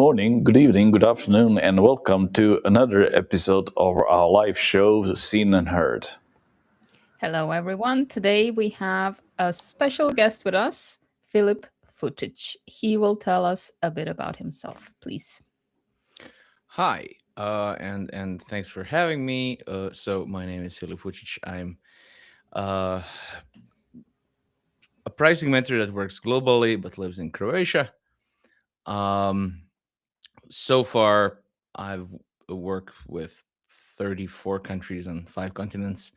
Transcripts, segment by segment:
morning, good evening, good afternoon, and welcome to another episode of our live show, Seen and Heard. Hello, everyone. Today we have a special guest with us, Philip Footage. He will tell us a bit about himself, please. Hi, and thanks for having me. So my name is Filip Vucic. I'm uh, a pricing mentor that works globally but lives in Croatia. Um, so far, I've worked with 34 countries on 5 continents,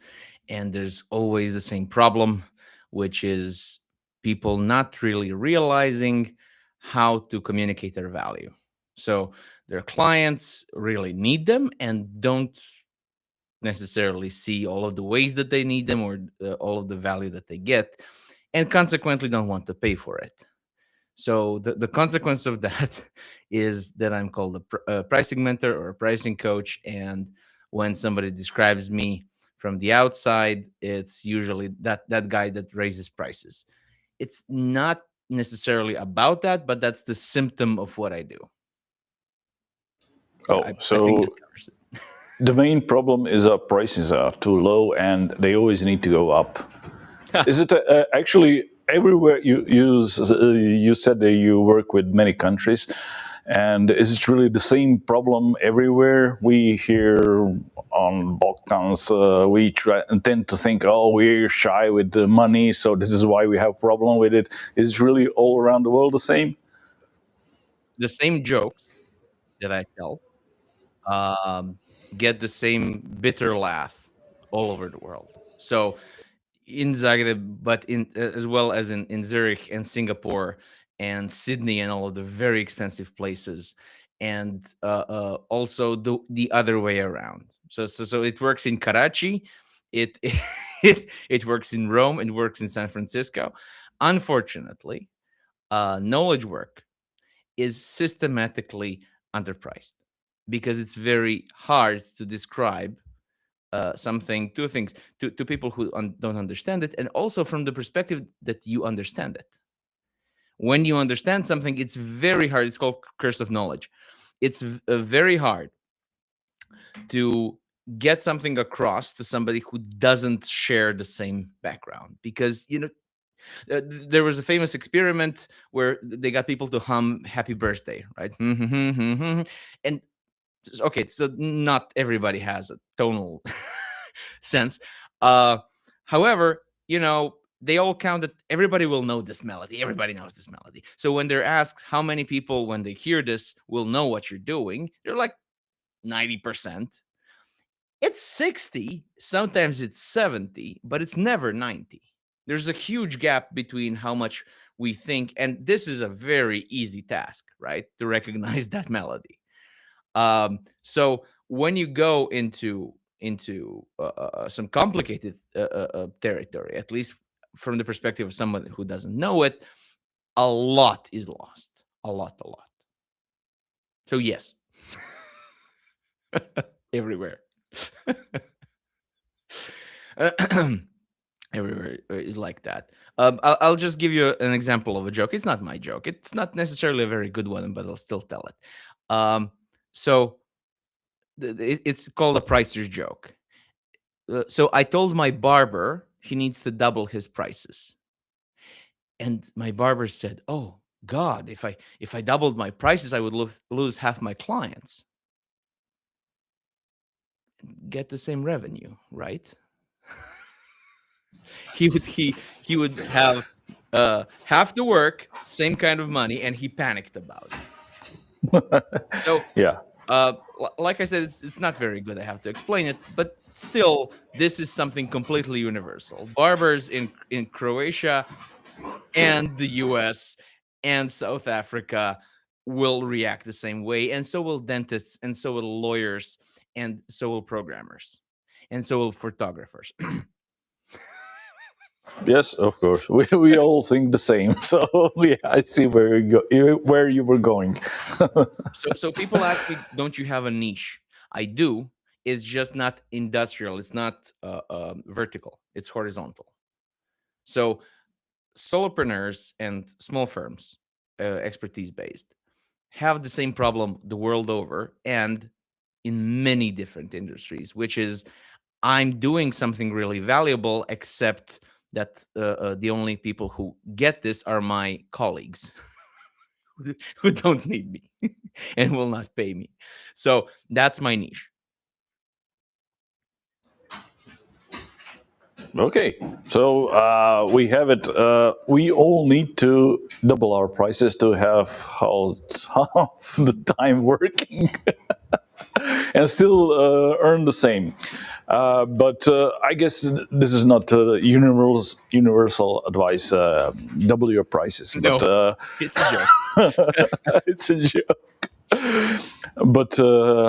and there's always the same problem, which is people not really realizing how to communicate their value. So their clients really need them and don't necessarily see all of the ways that they need them or all of the value that they get, and consequently don't want to pay for it. So the consequence of that is that I'm called a pricing mentor or a pricing coach. And when somebody describes me from the outside, it's usually that guy that raises prices. It's not necessarily about that, but that's the symptom of what I do. Oh, I think so that covers it. the main problem is our prices are too low and they always need to go up. Is it actually everywhere you said that you work with many countries, and is it really the same problem everywhere? We hear on Balkans, tend to think, oh, we're shy with the money, so this is why we have problem with it. Is it really all around the world the same? The same jokes that I tell um, get the same bitter laugh all over the world. So in Zagreb, but in as well as in Zurich and Singapore and Sydney and all of the very expensive places, and also the other way around. So it works in Karachi, it it works in Rome, it works in San Francisco. Unfortunately, knowledge work is systematically underpriced because it's very hard to describe something, two things, to people who don't understand it, and also from the perspective that you understand it. When you understand something, it's very hard. It's called curse of knowledge. It's very hard to get something across to somebody who doesn't share the same background, because there was a famous experiment where they got people to hum happy birthday, right? And okay, so not everybody has a tonal sense. However, they all count that everybody will know this melody. Everybody knows this melody. So when they're asked how many people, when they hear this, will know what you're doing, they're like 90%. It's 60, sometimes it's 70, but it's never 90. There's a huge gap between how much we think, and this is a very easy task, right? To recognize that melody. So when you go into some complicated territory, at least from the perspective of someone who doesn't know it, a lot is lost. A lot. So yes, everywhere. Everywhere is like that. I'll just give you an example of a joke. It's not my joke. It's not necessarily a very good one, but I'll still tell it. So it's called a pricer's joke. So I told my barber he needs to double his prices, and my barber said, "Oh God, if I doubled my prices, I would lose half my clients. Get the same revenue, right?" he would have half the work, same kind of money, and he panicked about it. So Yeah. like I said, it's not very good. I have to explain it, but still, this is something completely universal. Barbers in Croatia and the US and South Africa will react the same way, and so will dentists, and so will lawyers, and so will programmers, and so will photographers. Yes, of course. We all think the same. So yeah, I see where you were going. So people ask me, don't you have a niche? I do. It's just not industrial. It's not vertical. It's horizontal. So solopreneurs and small firms, expertise based, have the same problem the world over and in many different industries, which is I'm doing something really valuable, except that the only people who get this are my colleagues who don't need me and will not pay me. So that's my niche. Okay, so we have it. We all need to double our prices to have half the time working and still earn the same. But I guess this is not universal advice. Double your prices, No, but it's a joke. it's a joke. But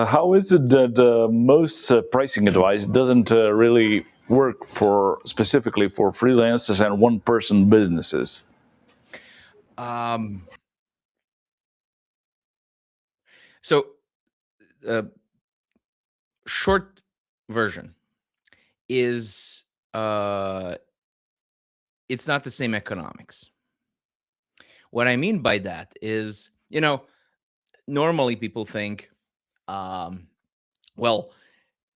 how is it that most pricing advice doesn't really work for specifically for freelancers and one-person businesses? So, short version is it's not the same economics. What I mean by that is, normally people think, well,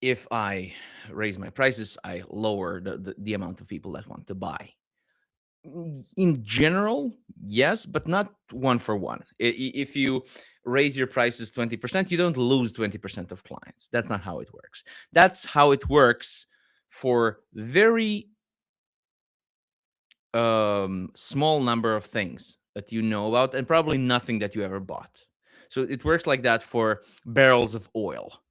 if I raise my prices, I lower the amount of people that want to buy. In general, yes, but not one for one. If you raise your prices 20%, you don't lose 20% of clients. That's not how it works. That's how it works for very small number of things that you know about, and probably nothing that you ever bought. So it works like that for barrels of oil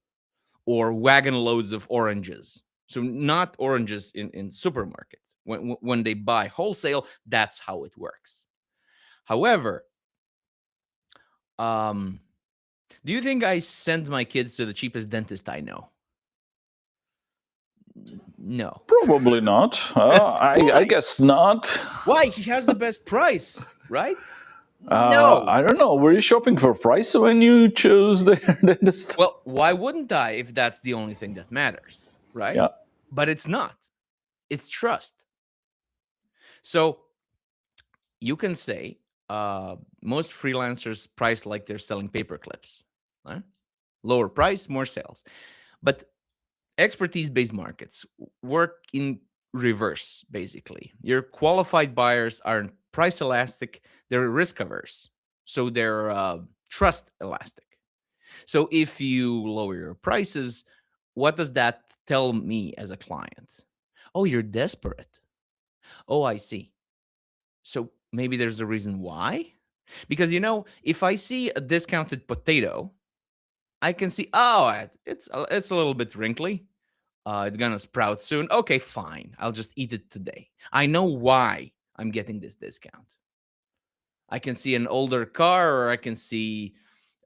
or wagon loads of oranges. So not oranges in supermarket. When they buy wholesale, that's how it works. However, do you think I send my kids to the cheapest dentist I know? No. Probably not. I guess not. Why? He has the best price, right? No. I don't know. Were you shopping for price when you chose the dentist? Well, why wouldn't I if that's the only thing that matters, right? Yeah. But it's not. It's trust. So you can say most freelancers price like they're selling paper clips. Right? Lower price, more sales. But expertise-based markets work in reverse, basically. Your qualified buyers aren't price elastic, they're risk averse. So they're trust elastic. So if you lower your prices, what does that tell me as a client? Oh, you're desperate. Oh, I see. So maybe there's a reason why. Because, if I see a discounted potato, I can see, oh, it's a little bit wrinkly. It's going to sprout soon. Okay, fine. I'll just eat it today. I know why I'm getting this discount. I can see an older car, or I can see,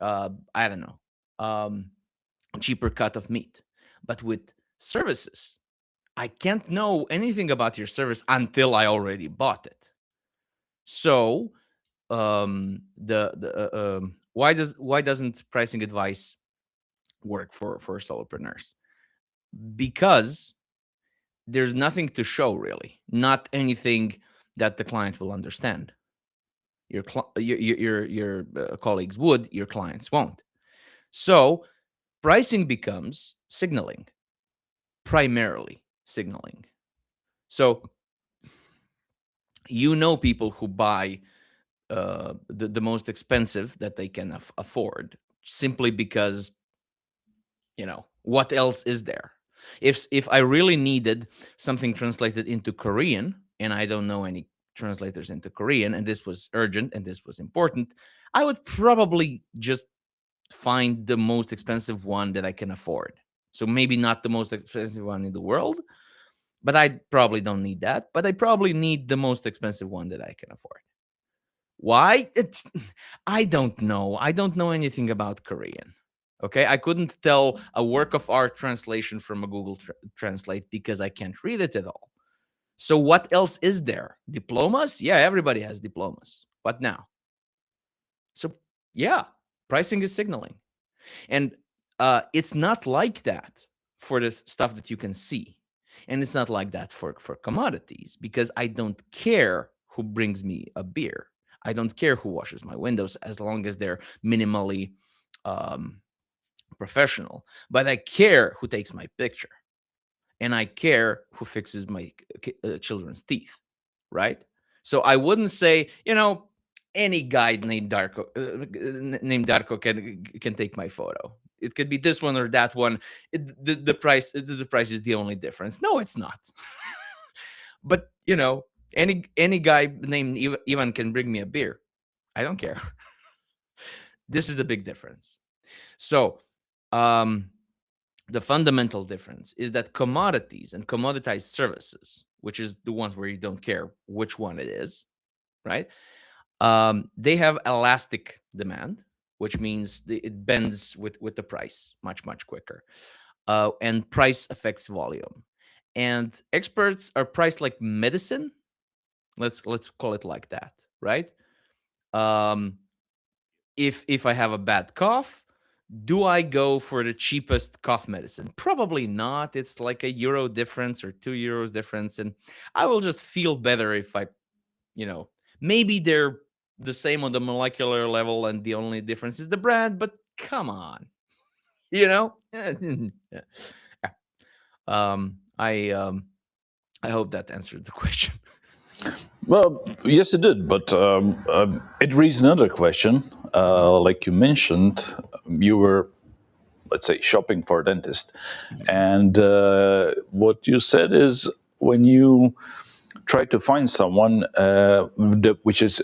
I don't know, a cheaper cut of meat. But with services, I can't know anything about your service until I already bought it. So, why doesn't pricing advice work for solopreneurs? Because there's nothing to show, really, not anything that the client will understand. Your colleagues would, your clients won't. So pricing becomes signaling, primarily signaling. So people who buy the most expensive that they can afford, simply because what else is there? If I really needed something translated into Korean, and I don't know any translators into Korean, and this was urgent and this was important, I would probably just find the most expensive one that I can afford. So maybe not the most expensive one in the world, but I probably don't need that. But I probably need the most expensive one that I can afford. Why? I don't know. I don't know anything about Korean. Okay, I couldn't tell a work of art translation from a Google Translate because I can't read it at all. So what else is there? Diplomas? Yeah, everybody has diplomas. What now? So yeah, pricing is signaling. And it's not like that for the stuff that you can see. And it's not like that for commodities, because I don't care who brings me a beer. I don't care who washes my windows as long as they're minimally professional. But I care who takes my picture, and I care who fixes my children's teeth, right? So I wouldn't say, any guy named Darko can take my photo. It could be this one or that one. The price is the only difference. No, it's not. But any guy named Ivan can bring me a beer. I don't care. This is the big difference. So, the fundamental difference is that commodities and commoditized services, which is the ones where you don't care which one it is, right? They have elastic demand, which means it bends with the price much quicker, and price affects volume. And experts are priced like medicine. Let's call it like that, right? If I have a bad cough, do I go for the cheapest cough medicine? Probably not. It's like €1 difference or €2 difference, and I will just feel better if I, maybe they're the same on the molecular level, and the only difference is the brand. But come on, Yeah. I hope that answered the question. Well, yes, it did, but it raises another question. Like you mentioned, you were, let's say, shopping for a dentist, and what you said is when you try to find someone which is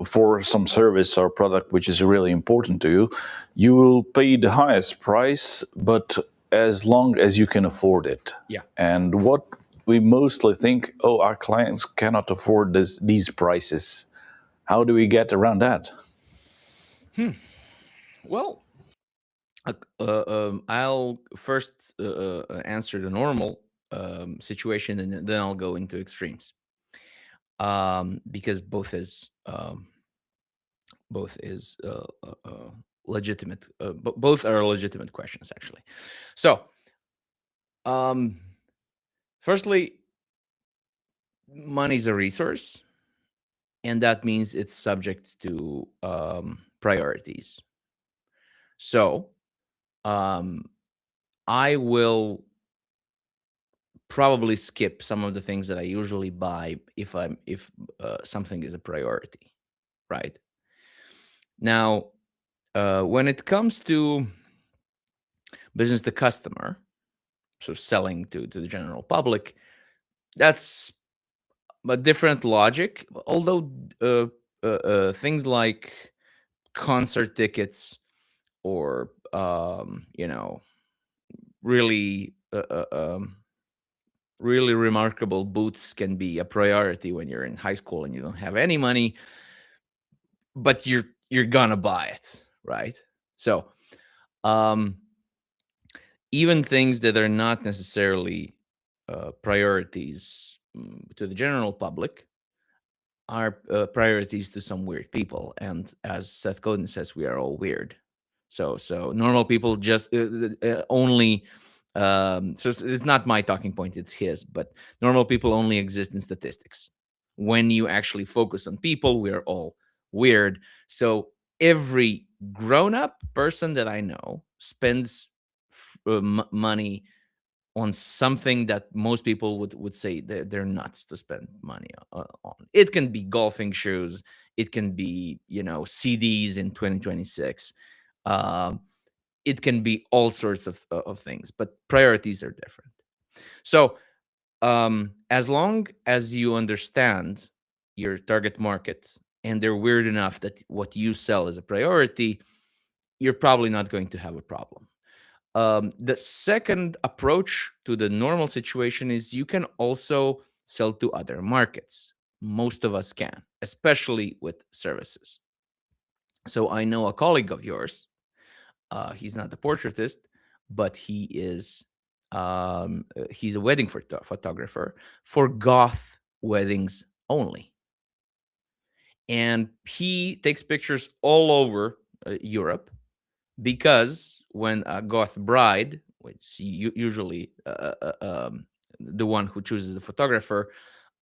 for some service or product which is really important to you, you will pay the highest price, but as long as you can afford it. Yeah. And what we mostly think, our clients cannot afford these prices. How do we get around that? Well, I'll first answer the normal situation, and then I'll go into extremes, because both is legitimate. Both are legitimate questions, actually. So, firstly, money is a resource, and that means it's subject to priorities. So, I will probably skip some of the things that I usually buy if something is a priority, right? Now, when it comes to business to customer, so selling to the general public, that's a different logic. Although things like concert tickets or really really remarkable boots can be a priority when you're in high school and you don't have any money, but you're gonna buy it, right? So even things that are not necessarily priorities to the general public are priorities to some weird people. And as Seth Godin says, we are all weird. So normal people just only so it's not my talking point, it's his, but normal people only exist in statistics. When you actually focus on people, we're all weird. So every grown-up person that I know spends money on something that most people would say they're nuts to spend money on. It can be golfing shoes, it can be CDs in 2026, it can be all sorts of things, but priorities are different. So as long as you understand your target market and they're weird enough that what you sell is a priority, you're probably not going to have a problem. The second approach to the normal situation is you can also sell to other markets. Most of us can, especially with services. So I know a colleague of yours. He's not a portraitist, but he's a wedding photographer for goth weddings only. And he takes pictures all over Europe, because when a goth bride, which usually the one who chooses the photographer,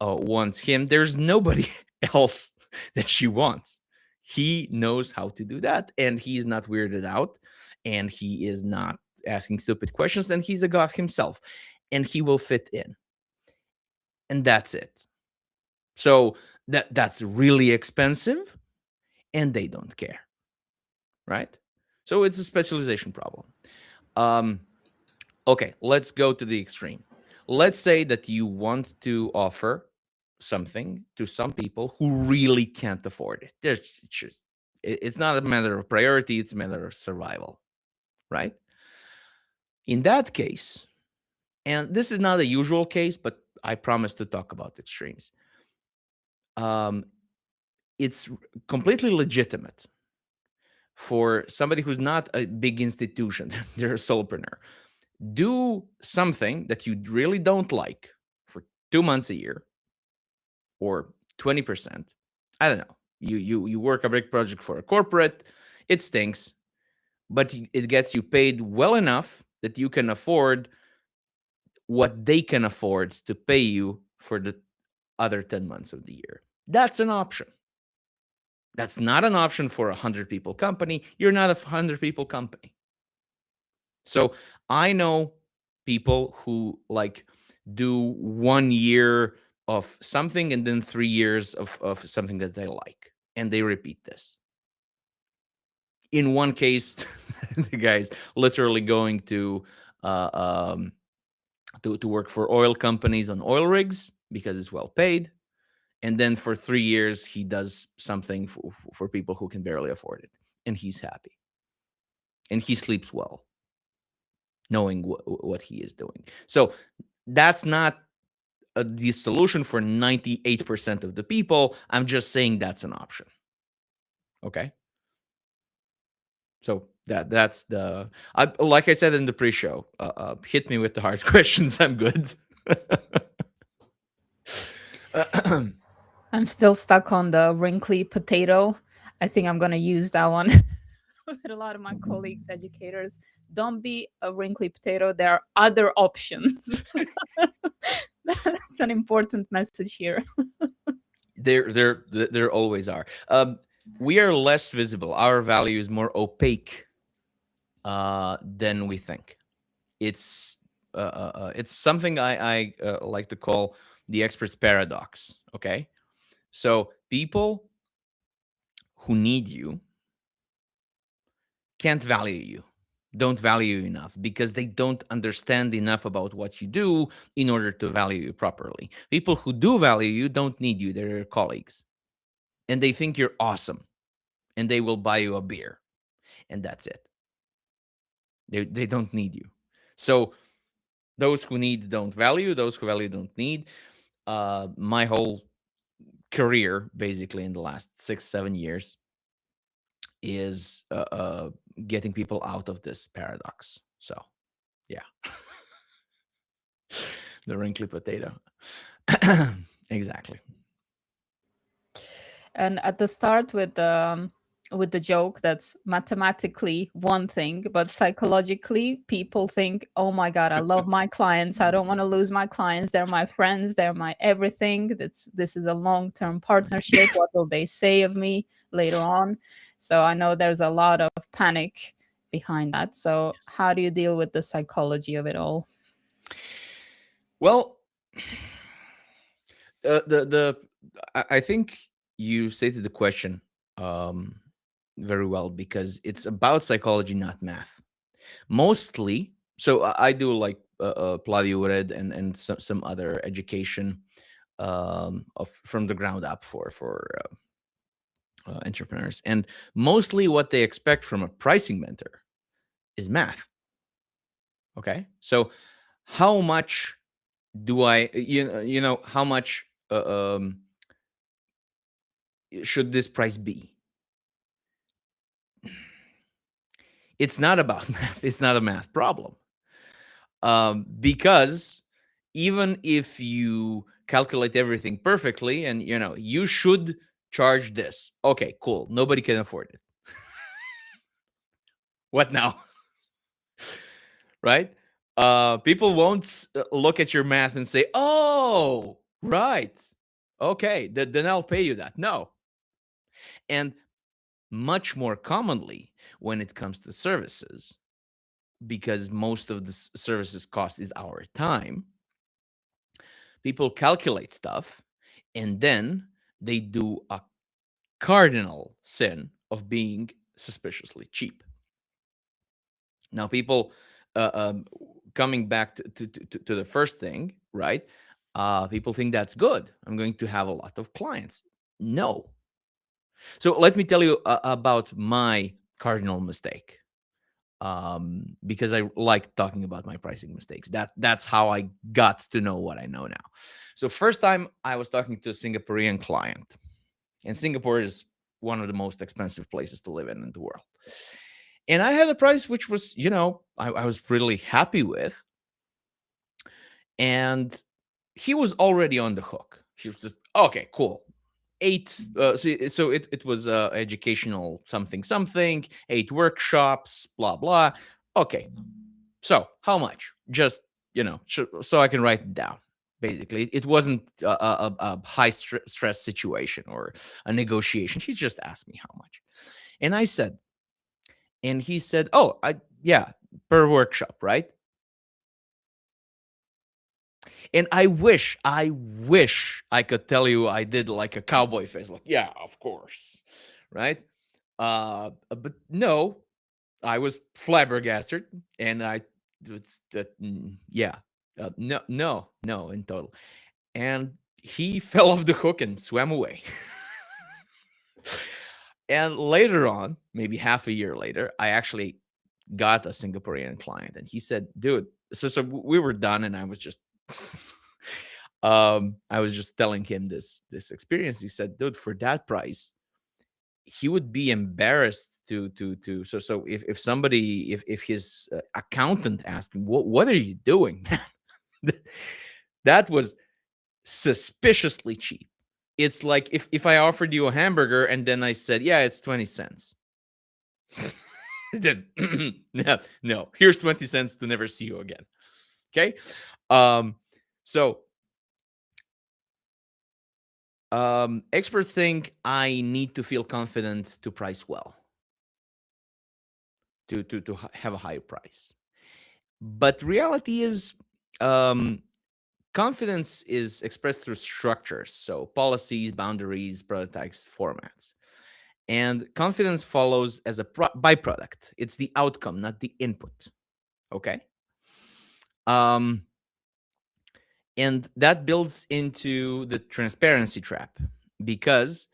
wants him, there's nobody else that she wants. He knows how to do that, and he's not weirded out, and he is not asking stupid questions, and he's a god himself, and he will fit in. And that's it. So that's really expensive, and they don't care, right? So it's a specialization problem. Okay, let's go to the extreme. Let's say that you want to offer something to some people who really can't afford it. There's just, it's not a matter of priority, it's a matter of survival, right? In that case, and this is not a usual case, but I promise to talk about extremes. It's completely legitimate for somebody who's not a big institution, they're a solopreneur, do something that you really don't like for 2 months a year or 20%. I don't know. You work a big project for a corporate, it stinks, but it gets you paid well enough that you can afford what they can afford to pay you for the other 10 months of the year. That's an option. That's not an option for a 100 people company. You're not a 100 people company. So I know people who like do 1 year of something and then 3 years of something that they like, and they repeat this. In one case, the guy's literally going to work for oil companies on oil rigs because it's well paid. And then for 3 years, he does something for people who can barely afford it. And he's happy. And he sleeps well, knowing what he is doing. So that's not the solution for 98% of the people. I'm just saying that's an option. Okay? So that's the... like I said in the pre-show, hit me with the hard questions. I'm good. I'm still stuck on the wrinkly potato. I think I'm going to use that one with a lot of my colleagues, educators. Don't be a wrinkly potato. There are other options. That's an important message here. There always are. We are less visible. Our value is more opaque than we think. It's something I like to call the expert's paradox. Okay, so people who need you can't value you, don't value you enough because they don't understand enough about what you do in order to value you properly. People who do value you don't need you. They're your colleagues, and they think you're awesome, and they will buy you a beer, and that's it. They don't need you. So those who need don't value, those who value don't need. My whole career, basically in the last 6-7 years, is getting people out of this paradox. So yeah. The wrinkly potato. Exactly. And at the start with the joke, that's mathematically one thing, but psychologically people think, oh my God, I love my clients. I don't want to lose my clients. They're my friends. They're my everything. This is a long-term partnership. What will they say of me later on? So I know there's a lot of panic behind that. So how do you deal with the psychology of it all? Well, I think you stated the question very well, because it's about psychology, not math. Mostly, so I do like Plavio and some other education from the ground up for entrepreneurs, and mostly what they expect from a pricing mentor is math. Okay, so how much do I how much should this price be? It's not about math. It's not a math problem. Because even if you calculate everything perfectly and you should charge this. Okay, cool. Nobody can afford it. What now? Right? People won't look at your math and say, oh, right. Okay, then I'll pay you that. No. And much more commonly when it comes to services, because most of the services cost is our time, people calculate stuff and then they do a cardinal sin of being suspiciously cheap. Now, people, coming back to the first thing, right? People think that's good. I'm going to have a lot of clients. No. So let me tell you about my cardinal mistake, because I like talking about my pricing mistakes. That's how I got to know what I know now. So first time I was talking to a Singaporean client, and Singapore is one of the most expensive places to live in the world. And I had a price which was, I was really happy with. And he was already on the hook. He was just, okay, cool. 8, so it was educational something, 8 workshops, blah, blah. Okay, so how much? Just, so I can write it down. Basically, it wasn't a high stress situation or a negotiation. He just asked me how much. And I said, and he said, oh, yeah, per workshop, right? And I wish I could tell you I did like a cowboy face, like, yeah, of course, right? But no, I was flabbergasted, and no, in total. And he fell off the hook and swam away. And later on, maybe half a year later, I actually got a Singaporean client, and he said, dude, so we were done, and I was just I was just telling him this experience. He said, dude, for that price, he would be embarrassed to so if somebody, if his accountant asked him, what are you doing, man? That was suspiciously cheap. It's like if I offered you a hamburger and then I said, yeah, it's 20 cents. No, here's 20 cents to never see you again. Okay. So experts think I need to feel confident to price well, to have a higher price. But reality is, confidence is expressed through structures, so policies, boundaries, prototypes, formats. And confidence follows as a byproduct. It's the outcome, not the input. Okay. And that builds into the transparency trap, because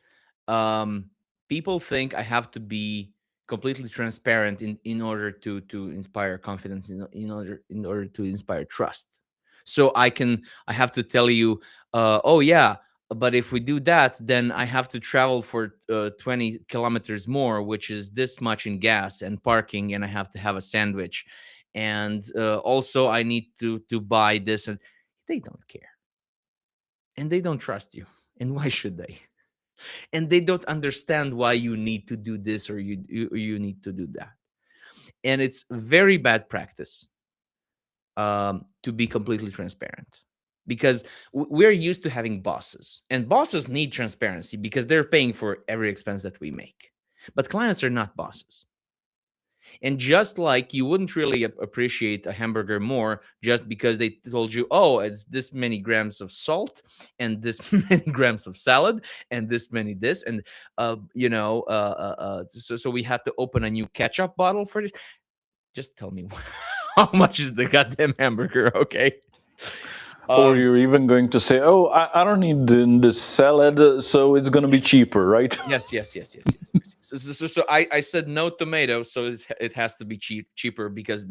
people think I have to be completely transparent in order to inspire confidence, in order to inspire trust. So I have to tell you, oh yeah, but if we do that, then I have to travel for 20 kilometers more, which is this much in gas and parking, and I have to have a sandwich, and also I need to buy this. And they don't care, and they don't trust you, and why should they? And they don't understand why you need to do this, or you need to do that. And it's very bad practice to be completely transparent, because we're used to having bosses, and bosses need transparency because they're paying for every expense that we make. But clients are not bosses. And just like you wouldn't really appreciate a hamburger more just because they told you, oh, it's this many grams of salt and this many grams of salad and this many this, and so we had to open a new ketchup bottle for this. Just tell me how much is the goddamn hamburger, okay? Or you're even going to say, oh, I don't need the salad, so it's going to be cheaper, right? Yes. So I said no tomato, so it has to be cheaper, because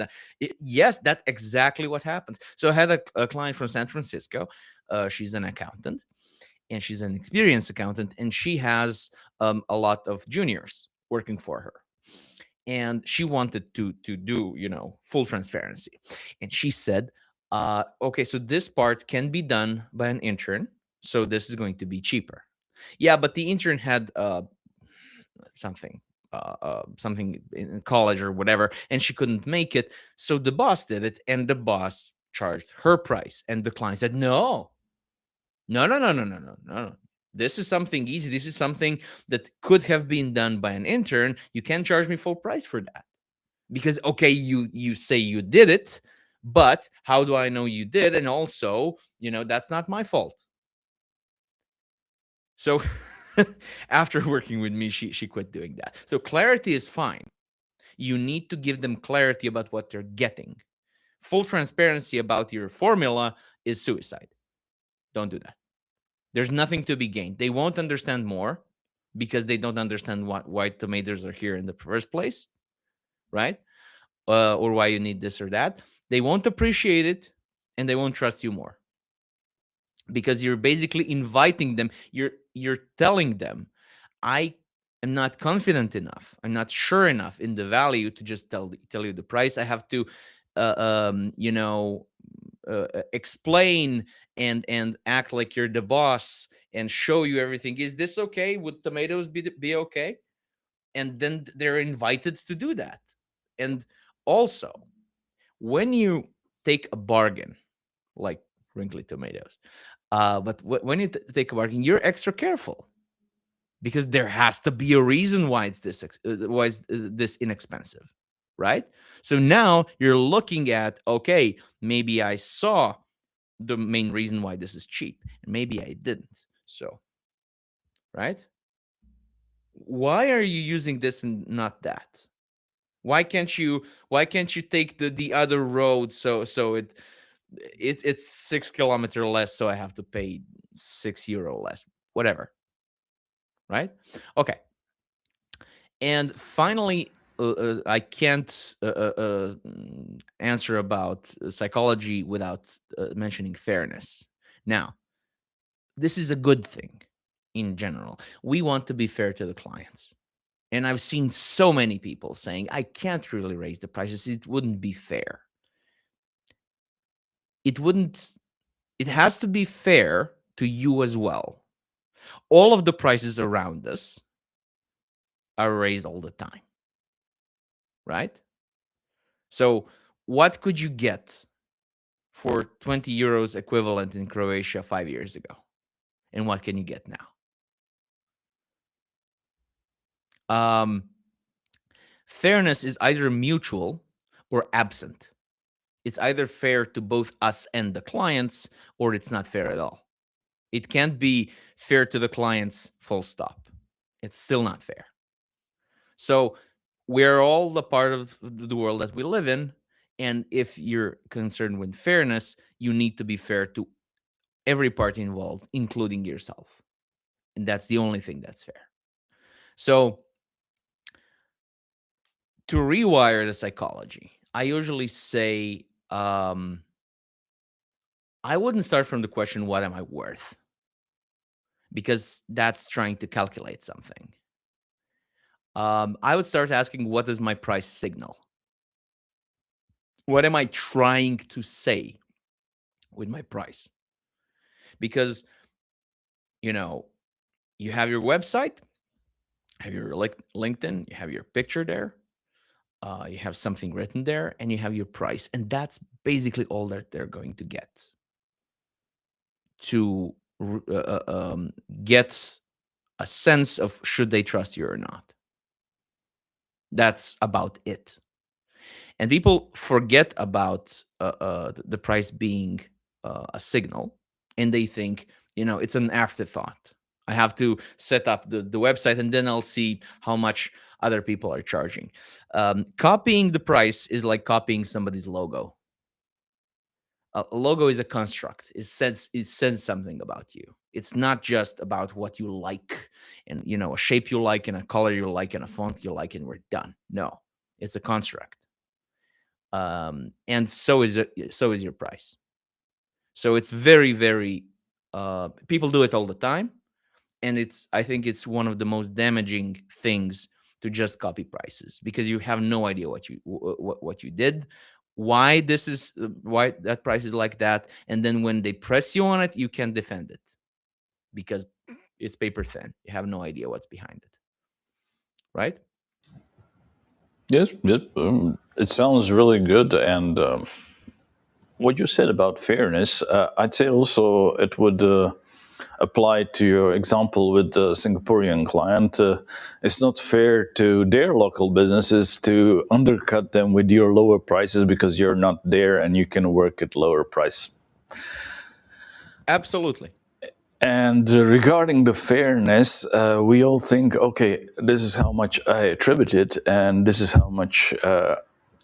yes, that's exactly what happens. So I had a client from San Francisco. She's an accountant, and she's an experienced accountant, and she has a lot of juniors working for her. And she wanted to do, full transparency. And she said, okay, so this part can be done by an intern, so this is going to be cheaper. Yeah, but the intern had something in college or whatever, and she couldn't make it, so the boss did it, and the boss charged her price. And the client said, no. This is something easy. This is something that could have been done by an intern. You can't charge me full price for that. Because, okay, you say you did it, but how do I know you did? And also, that's not my fault. So after working with me, she quit doing that. So clarity is fine. You need to give them clarity about what they're getting. Full transparency about your formula is suicide. Don't do that. There's nothing to be gained. They won't understand more because they don't understand why tomatoes are here in the first place, right? Or why you need this or that. They won't appreciate it, and they won't trust you more, because you're basically inviting them. You're telling them, I am not confident enough, I'm not sure enough in the value to just tell you the price. I have to explain and act like you're the boss and show you everything. Is this okay? Would tomatoes be okay? And then they're invited to do that. And also, when you take a bargain, like wrinkly tomatoes, but when you take a bargain, you're extra careful, because there has to be a reason why it's this inexpensive, right? So now you're looking at, okay, maybe I saw the main reason why this is cheap, and maybe I didn't. So, right? Why are you using this and not that? Why can't you take the other road, so it's 6 kilometers less, so I have to pay €6 less, whatever, right? Okay. And finally, I can't answer about psychology without mentioning fairness. Now, this is a good thing in general. We want to be fair to the clients. And I've seen so many people saying, I can't really raise the prices. It wouldn't be fair. It has to be fair to you as well. All of the prices around us are raised all the time, right? So what could you get for 20 euros equivalent in Croatia 5 years ago? And what can you get now? Fairness is either mutual or absent. It's either fair to both us and the clients, or it's not fair at all. It can't be fair to the clients, full stop. It's still not fair. So we're all the part of the world that we live in. And if you're concerned with fairness, you need to be fair to every party involved, including yourself. And that's the only thing that's fair. So to rewire the psychology, I usually say, I wouldn't start from the question, what am I worth? Because that's trying to calculate something. I would start asking, what is my price signal? What am I trying to say with my price? Because, you have your website, have your LinkedIn, you have your picture there, you have something written there, and you have your price. And that's basically all that they're going to get. To get a sense of should they trust you or not. That's about it. And people forget about the price being a signal, and they think, it's an afterthought. I have to set up the website, and then I'll see how much other people are charging. Copying the price is like copying somebody's logo. A logo is a construct. It says something about you. It's not just about what you like and, a shape you like and a color you like and a font you like, and we're done. No, it's a construct. And so is your price. So it's very, very, people do it all the time. And I think it's one of the most damaging things to just copy prices, because you have no idea what you did, why that price is like that. And then when they press you on it, you can't defend it because it's paper thin. You have no idea what's behind it. Right? Yes. It sounds really good. And what you said about fairness, I'd say also it would apply to your example with the Singaporean client, it's not fair to their local businesses to undercut them with your lower prices because you're not there and you can work at lower price. Absolutely. And regarding the fairness, we all think, okay, this is how much I attributed, and this is how much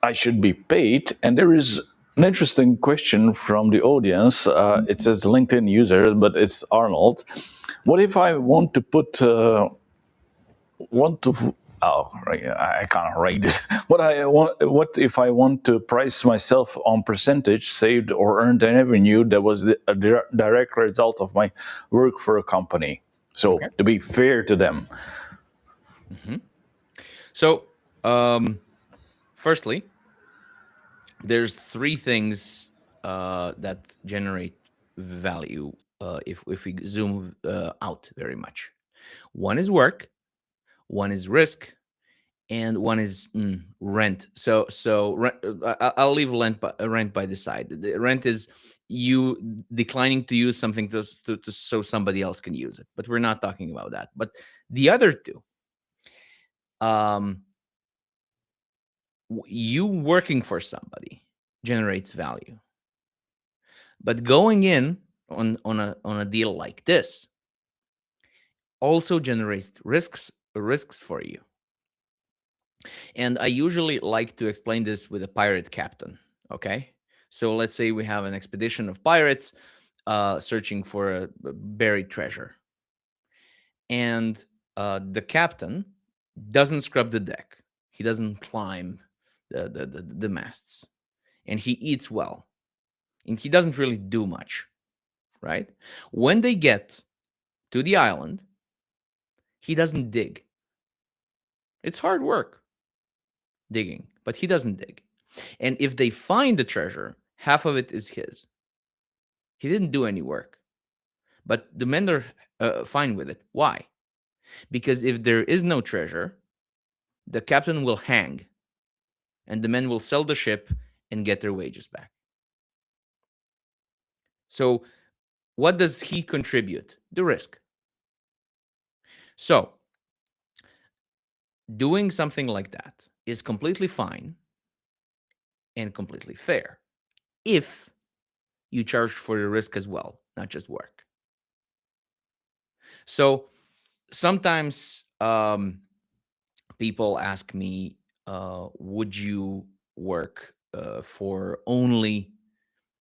I should be paid. And there is an interesting question from the audience. It says LinkedIn user, but it's Arnold. What if I want to put I can't read it. What if I want to price myself on percentage saved or earned revenue that was a direct result of my work for a company? So Okay. to be fair to them. So, firstly, there's three things that generate value if we zoom out very much. One is work, one is risk, and one is rent. So I'll leave rent by the side. The rent is you declining to use something so somebody else can use it. But we're not talking about that. But the other two, you working for somebody generates value. But going in on a deal like this also generates risks for you. And I usually like to explain this with a pirate captain. Okay, so let's say we have an expedition of pirates searching for a buried treasure, and the captain doesn't scrub the deck. He doesn't climb the masts, and he eats well, and he doesn't really do much, right? When they get to the island, he doesn't dig. It's hard work digging, but he doesn't dig. And if they find the treasure, half of it is his. He didn't do any work. But the men are fine with it. Why? Because if there is no treasure, the captain will hang, and the men will sell the ship and get their wages back. So what does he contribute? The risk. So doing something like that is completely fine and completely fair if you charge for the risk as well, not just work. So sometimes people ask me, would you work for only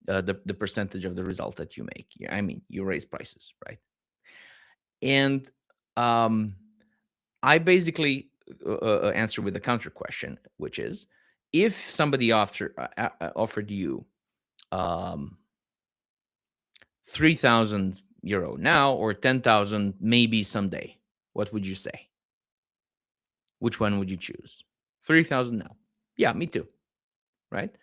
the percentage of the result that you make? I mean, you raise prices, right? And I basically answer with a counter question, which is, if somebody offered you 3,000 euro now or 10,000 maybe someday, what would you say? Which one would you choose? 3,000 now. Yeah, me too. Right?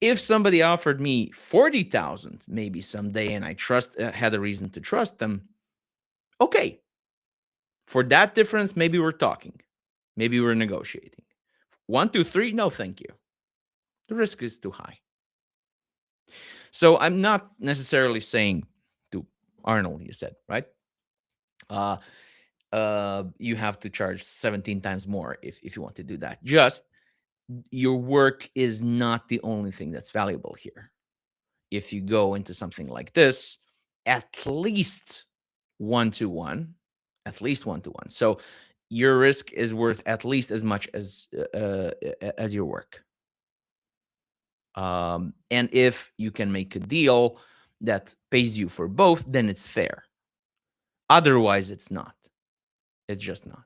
If somebody offered me 40,000 maybe someday and I had a reason to trust them, okay. For that difference, maybe we're talking. Maybe we're negotiating. 1, 2, 3, no thank you. The risk is too high. So I'm not necessarily saying to Arnold, you said, right? You have to charge 17 times more if you want to do that. Just your work is not the only thing that's valuable here. If you go into something like this, at least 1-to-1, So your risk is worth at least as much as your work. And if you can make a deal that pays you for both, then it's fair. Otherwise, it's not. It's just not.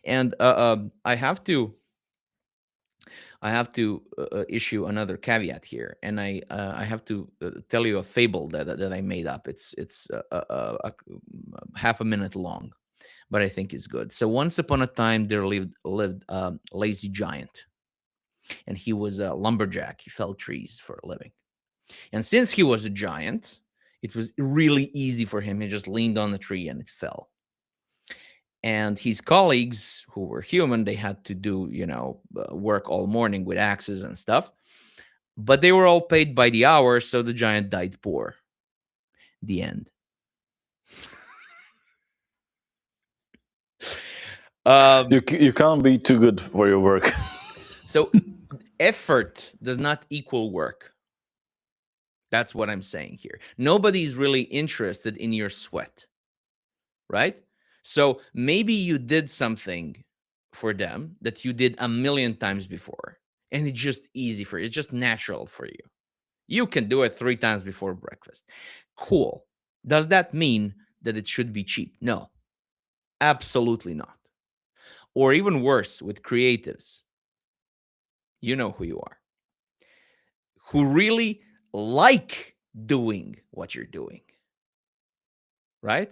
And I have to issue another caveat here, and I have to tell you a fable that I made up. It's half a minute long, but I think it's good. So once upon a time, there lived a lazy giant, and he was a lumberjack. He felled trees for a living, and since he was a giant, it was really easy for him. He just leaned on the tree and it fell. And his colleagues, who were human, they had to do, work all morning with axes and stuff. But they were all paid by the hour, so the giant died poor. The end. You can't be too good for your work. So effort does not equal work. That's what I'm saying here. Nobody's really interested in your sweat, right? So maybe you did something for them that you did a million times before, and it's just easy for you. It's just natural for you. You can do it 3 times before breakfast. Cool. Does that mean that it should be cheap? No, absolutely not. Or even worse, with creatives, you know who you are, who really like doing what you're doing, right?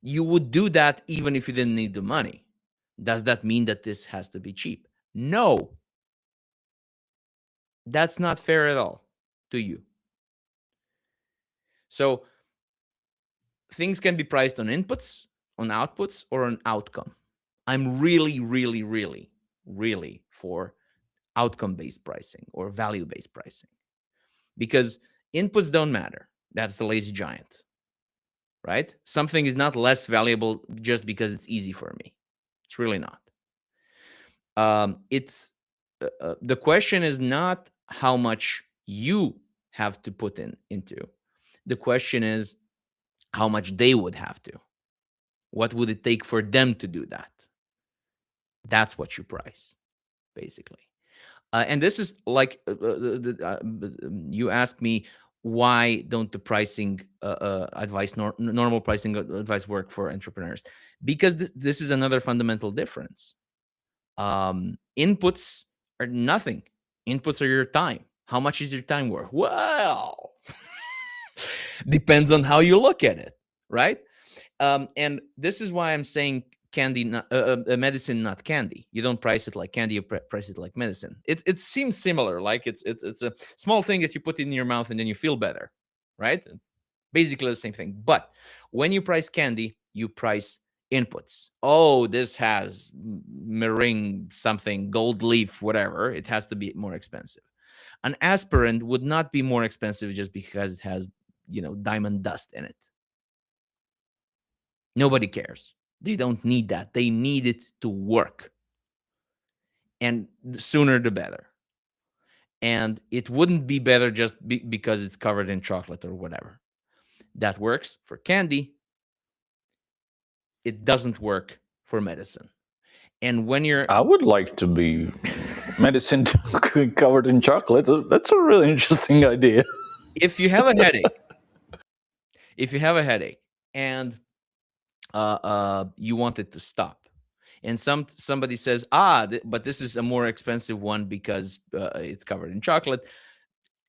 You would do that even if you didn't need the money. Does that mean that this has to be cheap? No. That's not fair at all to you. So things can be priced on inputs, on outputs, or on outcome. I'm really, really, really, really for outcome-based pricing or value-based pricing, because inputs don't matter. That's the lazy giant, right? Something is not less valuable just because it's easy for me. It's really not. It's the question is not how much you have to put into. The question is how much they would have to. What would it take for them to do that? That's what you price, basically. And this is like you asked me, why don't the pricing advice, normal pricing advice work for entrepreneurs? Because this is another fundamental difference. Inputs are nothing. Inputs are your time. How much is your time worth? Well, depends on how you look at it, right? And this is why I'm saying candy, medicine, not candy. You don't price it like candy. You price it like medicine. It seems similar, like it's a small thing that you put in your mouth and then you feel better, right? Basically the same thing. But when you price candy, you price inputs. Oh, this has meringue, something, gold leaf, whatever. It has to be more expensive. An aspirin would not be more expensive just because it has, diamond dust in it. Nobody cares. They don't need that. They need it to work. And the sooner the better. And it wouldn't be better just because it's covered in chocolate or whatever. That works for candy. It doesn't work for medicine. And when you're... I would like to be medicine covered in chocolate. That's a really interesting idea. If you have a headache, and you want it to stop, and somebody says, but this is a more expensive one because it's covered in chocolate,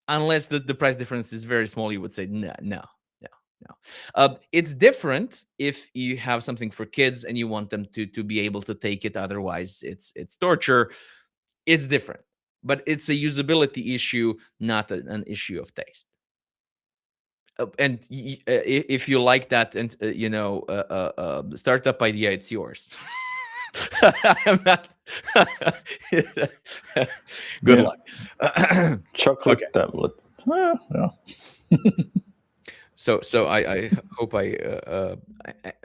unless the price difference is very small, you would say no. It's different if you have something for kids and you want them to be able to take it, otherwise it's torture. It's different, but it's a usability issue, not an issue of taste. And if you like that, and startup idea, it's yours. I'm not. Good luck. Chocolate Okay. tablet. Yeah. So I hope I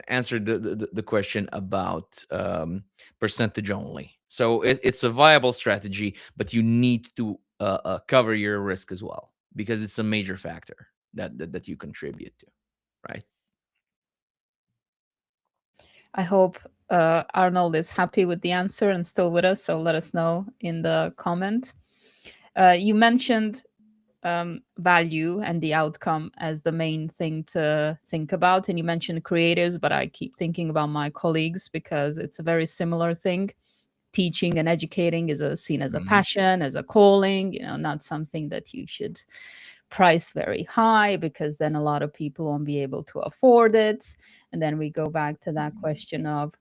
answered the question about percentage only. So it's a viable strategy, but you need to cover your risk as well, because it's a major factor that you contribute to, right? I hope Arnold is happy with the answer and still with us. So let us know in the comment. You mentioned value and the outcome as the main thing to think about. And you mentioned creatives, but I keep thinking about my colleagues because it's a very similar thing. Teaching and educating is seen as a passion, as a calling, not something that you should price very high, because then a lot of people won't be able to afford it. And then we go back to that question of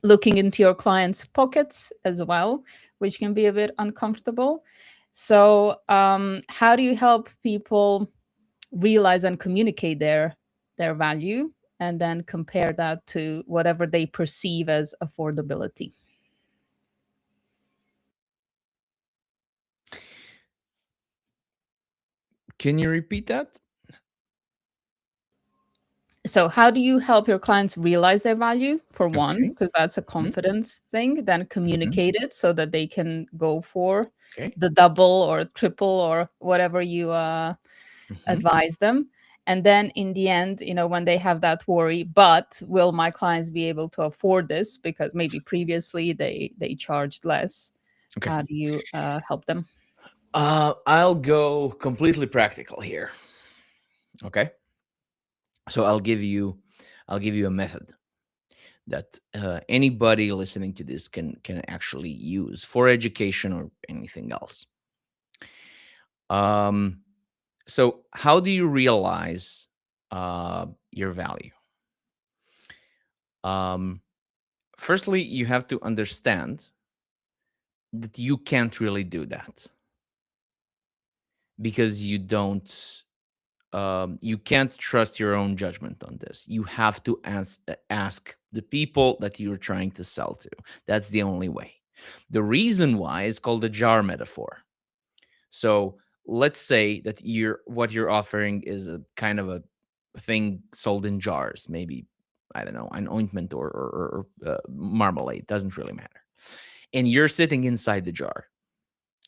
looking into your clients' pockets as well, which can be a bit uncomfortable. So how do you help people realize and communicate their value, and then compare that to whatever they perceive as affordability? Can you repeat that? So how do you help your clients realize their value, for one, Okay. because that's a Mhm. confidence thing, then communicate it so that they can go for Okay. the double or triple or whatever you Mhm. advise them. And then in the end, when they have that worry, but will my clients be able to afford this because maybe previously they charged less? Okay. How do you help them? I'll go completely practical here. Okay. So I'll give you a method that anybody listening to this can actually use for education or anything else. So how do you realize your value? Firstly, you have to understand that you can't really do that because you can't trust your own judgment on this. You have to ask the people that you're trying to sell to. That's the only way. The reason why is called the jar metaphor. So let's say that what you're offering is a kind of a thing sold in jars, maybe, I don't know, an ointment or marmalade, doesn't really matter. And you're sitting inside the jar,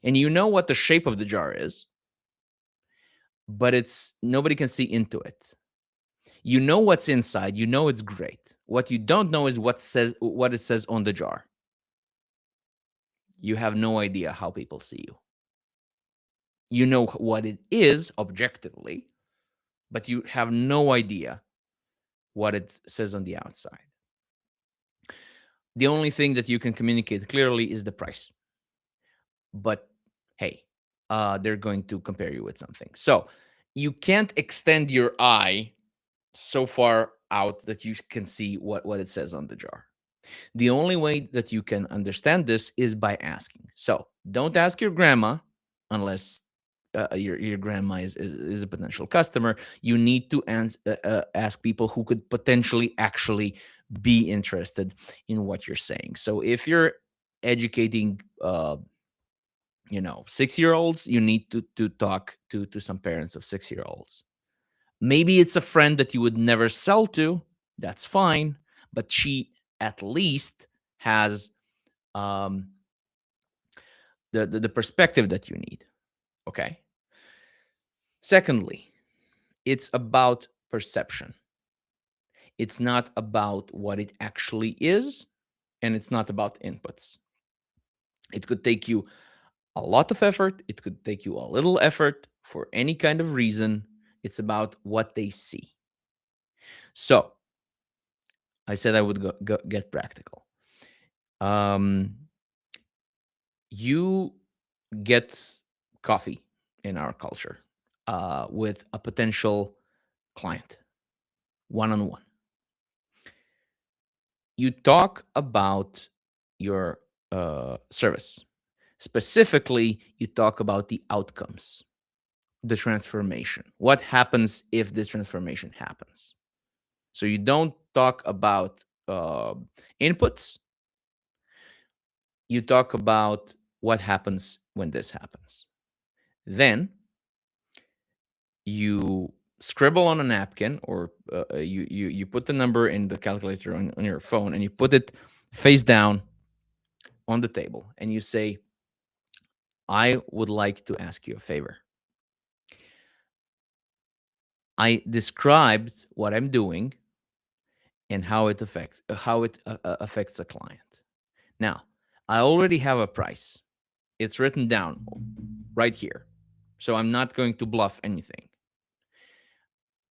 and you know what the shape of the jar is, but it's nobody can see into it. You know what's inside, you know it's great. What you don't know is what it says on the jar. You have no idea how people see you. You know what it is objectively, but you have no idea what it says on the outside. The only thing that you can communicate clearly is the price. But hey, they're going to compare you with something. So you can't extend your eye so far out that you can see what it says on the jar. The only way that you can understand this is by asking. So don't ask your grandma unless your grandma is a potential customer. You need to ask people who could potentially actually be interested in what you're saying. So if you're educating 6-year-olds, you need to talk to some parents of 6-year-olds. Maybe it's a friend that you would never sell to. That's fine, but she at least has um, the perspective that you need. Okay. Secondly, it's about perception. It's not about what it actually is, and it's not about inputs. It could take you a lot of effort. It could take you a little effort for any kind of reason. It's about what they see. So I said I would get practical. You get coffee in our culture with a potential client, one-on-one. You talk about your service. Specifically, you talk about the outcomes, the transformation. What happens if this transformation happens? So you don't talk about inputs. You talk about what happens when this happens. Then you scribble on a napkin, or you put the number in the calculator on your phone, and you put it face down on the table, and you say, I would like to ask you a favor. I described what I'm doing and how it affects a client. Now, I already have a price. It's written down right here. So I'm not going to bluff anything.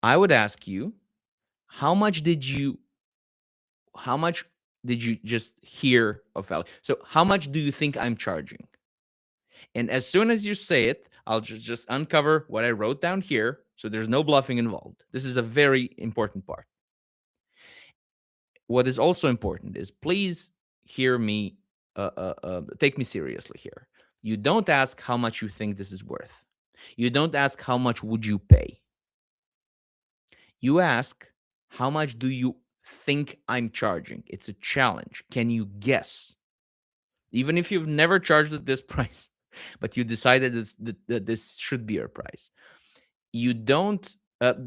I would ask you, how much did you just hear of value? So how much do you think I'm charging? And as soon as you say it, I'll just uncover what I wrote down here. So there's no bluffing involved. This is a very important part. What is also important is, please hear me, take me seriously here. You don't ask how much you think this is worth. You don't ask how much would you pay. You ask, how much do you think I'm charging? It's a challenge. Can you guess? Even if you've never charged at this price, but you decided that this should be your price. You don't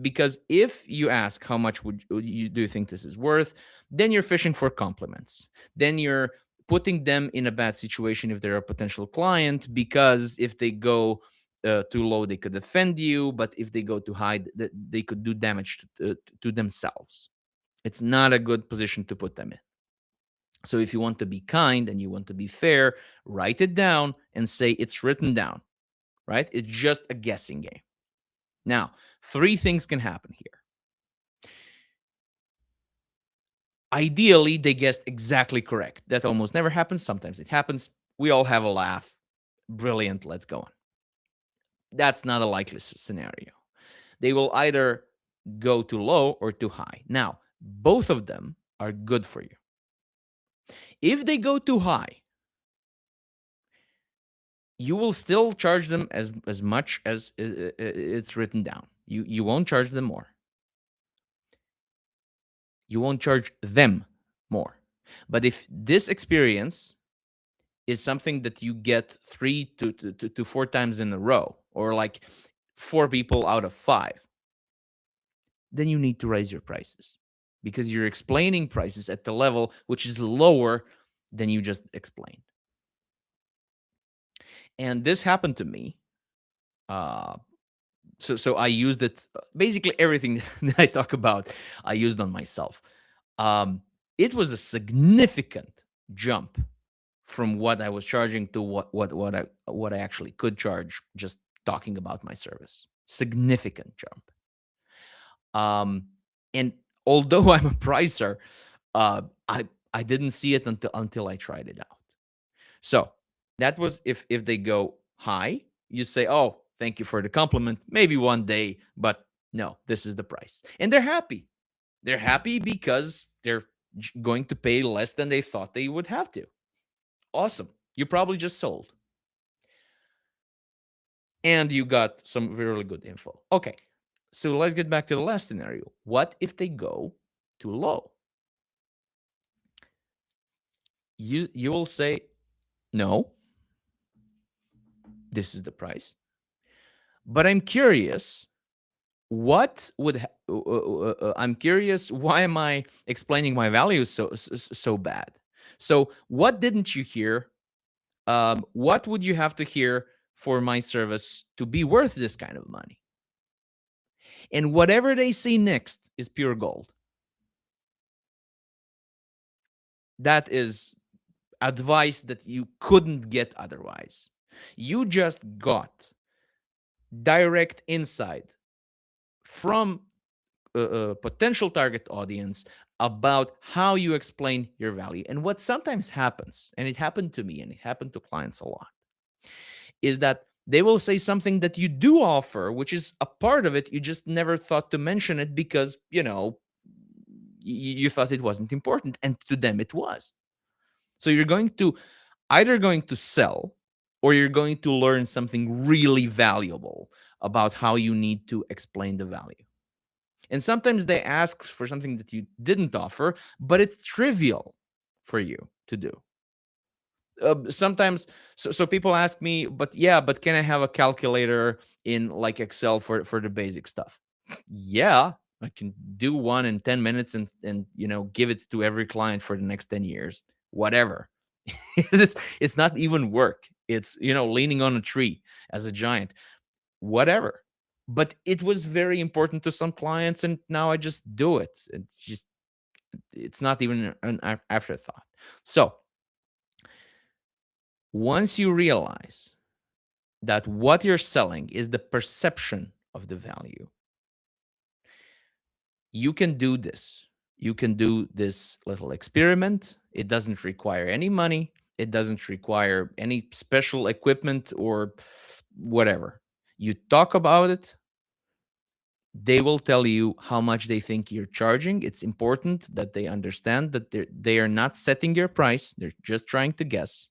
Because if you ask how much do you think this is worth, then you're fishing for compliments. Then you're putting them in a bad situation if they're a potential client, because if they go too low, they could offend you. But if they go too high, they could do damage to themselves. It's not a good position to put them in. So if you want to be kind and you want to be fair, write it down and say it's written down, right? It's just a guessing game. Now, 3 things can happen here. Ideally, they guessed exactly correct. That almost never happens. Sometimes it happens. We all have a laugh. Brilliant. Let's go on. That's not a likely scenario. They will either go too low or too high. Now, both of them are good for you. If they go too high, you will still charge them as much as it's written down. You won't charge them more. You won't charge them more. But if this experience is something that you get 3 to 4 times in a row, or like 4 people out of 5, then you need to raise your prices, because you're explaining prices at the level which is lower than you just explained. And this happened to me. So I used it. Basically, everything that I talk about, I used on myself. It was a significant jump from what I was charging to what I actually could charge just talking about my service. Significant jump. And although I'm a pricer, I didn't see it until I tried it out. So that was if they go high, you say, oh, thank you for the compliment. Maybe one day, but no, this is the price. And they're happy. They're happy because they're going to pay less than they thought they would have to. Awesome. You probably just sold. And you got some really good info. Okay. So let's get back to the last scenario. What if they go too low? You will say, no, this is the price. But I'm curious, I'm curious, why am I explaining my value so bad? So what didn't you hear? What would you have to hear for my service to be worth this kind of money? And whatever they say next is pure gold. That is advice that you couldn't get otherwise. You just got direct insight from a potential target audience about how you explain your value. And what sometimes happens, and it happened to me and it happened to clients a lot, is that they will say something that you do offer, which is a part of it. You just never thought to mention it because, you thought it wasn't important, and to them it was. So you're either going to sell, or you're going to learn something really valuable about how you need to explain the value. And sometimes they ask for something that you didn't offer, but it's trivial for you to do. Sometimes, so people ask me, but can I have a calculator in like Excel for the basic stuff? Yeah, I can do one in 10 minutes and give it to every client for the next 10 years, whatever. It's not even work. It's, leaning on a tree as a giant, whatever. But it was very important to some clients, and now I just do it. It's not even an afterthought. So once you realize that what you're selling is the perception of the value, you can do this. You can do this little experiment. It doesn't require any money. It doesn't require any special equipment or whatever. You talk about it. They will tell you how much they think you're charging. It's important that they understand that they are not setting your price. They're just trying to guess.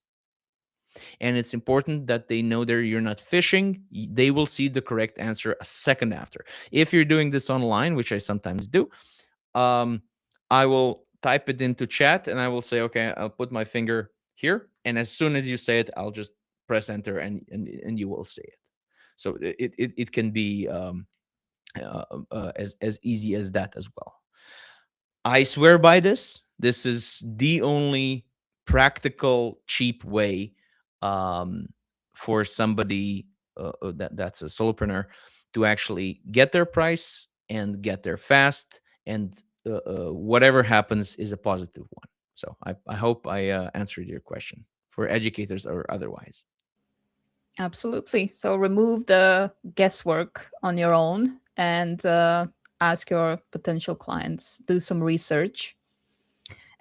And it's important that they know that you're not fishing. They will see the correct answer a second after. If you're doing this online, which I sometimes do, I will type it into chat and I will say, okay, I'll put my finger here. And as soon as you say it, I'll just press enter and you will see it. So it can be as easy as that as well. I swear by this. This is the only practical, cheap way for somebody that's a solopreneur to actually get their price and get there fast, and whatever happens is a positive one. So I hope I answered your question for educators or otherwise. Absolutely. So remove the guesswork on your own and ask your potential clients, do some research.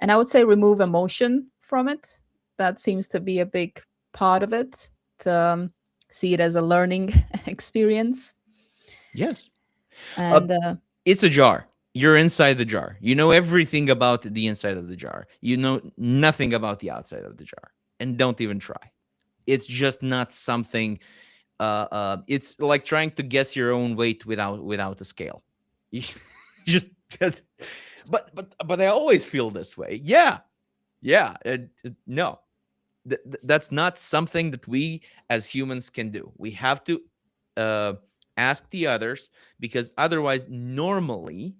And I would say remove emotion from it. That seems to be a big part of it, to see it as a learning experience. Yes. And It's a jar. You're inside the jar. You know everything about the inside of the jar. You know nothing about the outside of the jar. And don't even try. It's just not something. It's like trying to guess your own weight without a scale. You just but I always feel this way. Yeah. No, that's not something that we as humans can do. We have to ask the others, because otherwise, normally,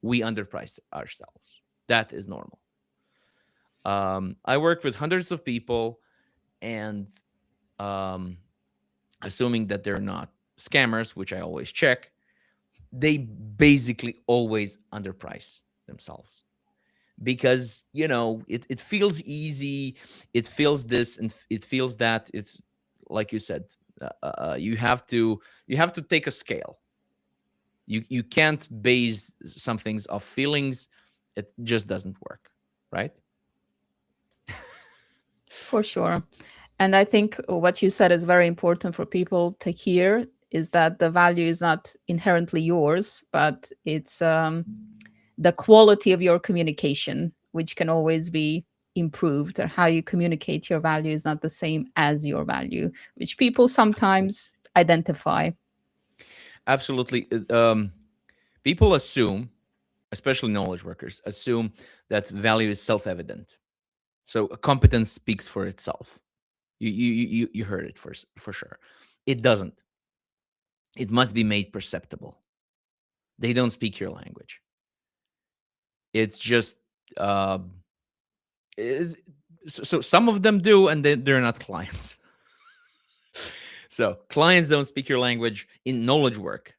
we underprice ourselves. That is normal. I worked with hundreds of people, and assuming that they're not scammers, which I always check, they basically always underprice themselves, because it feels easy, it feels this, and it feels that. It's like you said, you have to take a scale. You can't base some things off feelings. It just doesn't work, right? for sure. And I think what you said is very important for people to hear, is that the value is not inherently yours, but it's the quality of your communication, which can always be improved, or how you communicate your value is not the same as your value, which people sometimes identify. Absolutely. People assume, especially knowledge workers, assume that value is self-evident. So competence speaks for itself. You heard it for sure. It doesn't. It must be made perceptible. They don't speak your language. It's just so some of them do, and they're not clients. So clients don't speak your language in knowledge work.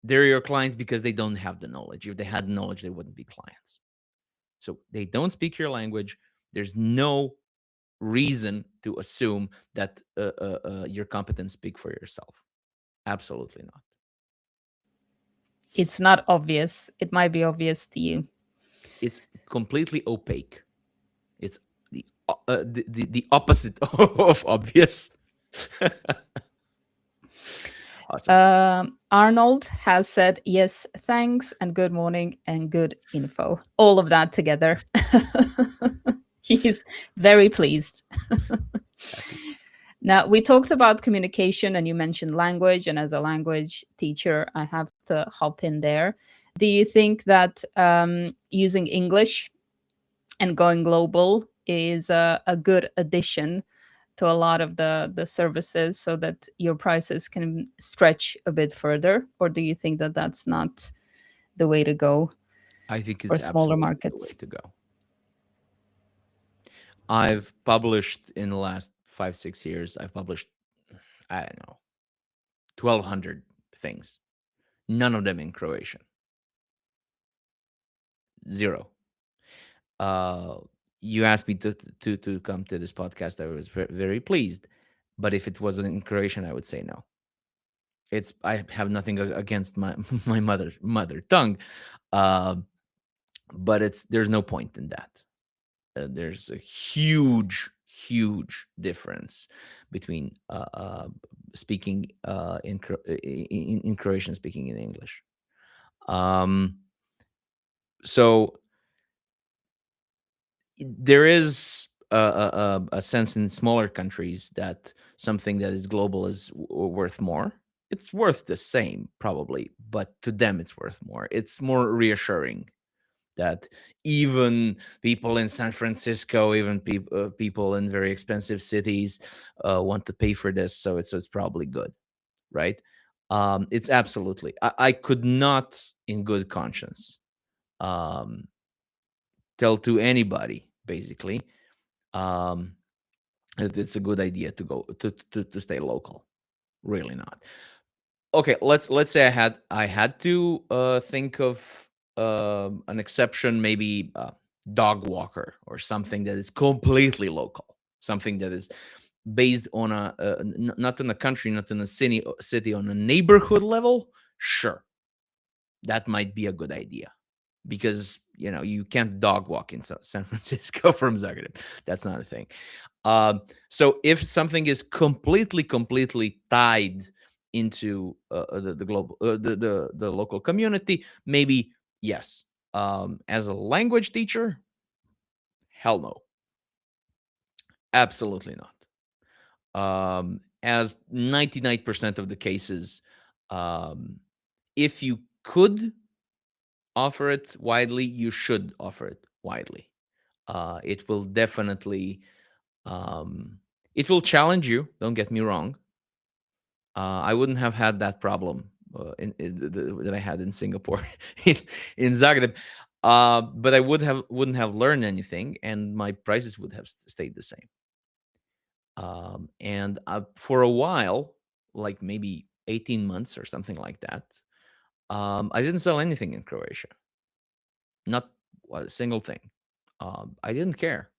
They're your clients because they don't have the knowledge. If they had knowledge, they wouldn't be clients. So they don't speak your language. There's no reason to assume that your competence speak for yourself. Absolutely not. It's not obvious. It might be obvious to you. It's completely opaque. It's the opposite of obvious. Awesome. Arnold has said yes, thanks, and good morning, and good info. All of that together. He's very pleased. Now, we talked about communication, and you mentioned language. And as a language teacher, I have to hop in there. Do you think that using English and going global is a good addition to a lot of the services, so that your prices can stretch a bit further? Or do you think that that's not the way to go? I think it's for smaller absolutely markets the way to go. I've published in the last 5-6 years, I've published, I don't know, 1,200 things. None of them in Croatian. Zero. You asked me to come to this podcast. I was very pleased. But if it wasn't in Croatian, I would say no. I have nothing against my my mother tongue, but there's no point in that. There's a huge difference between speaking in Croatian, speaking in English. So there is a sense in smaller countries that something that is global is worth more. It's worth the same, probably, but to them it's worth more. It's more reassuring that even people in San Francisco, even people in very expensive cities want to pay for this, so it's probably good, right? It's absolutely. I could not, in good conscience, tell to anybody basically that it's a good idea to go to stay local. Really not. Okay, let's say I had to think of an exception, maybe dog walker or something that is completely local, something that is based on not in a country, not in a city, on a neighborhood level. Sure, that might be a good idea, because you can't dog walk in San Francisco from Zagreb. That's not a thing. So if something is completely tied into the global the local community, maybe yes. As a language teacher, hell no, absolutely not. As 99% of the cases, if you could offer it widely, you should offer it widely. It will definitely it will challenge you, don't get me wrong. I wouldn't have had that problem that I had in Singapore, in Zagreb, but I wouldn't have learned anything, and my prices would have stayed the same. And for a while, like maybe 18 months or something like that, I didn't sell anything in Croatia, not a single thing. I didn't care.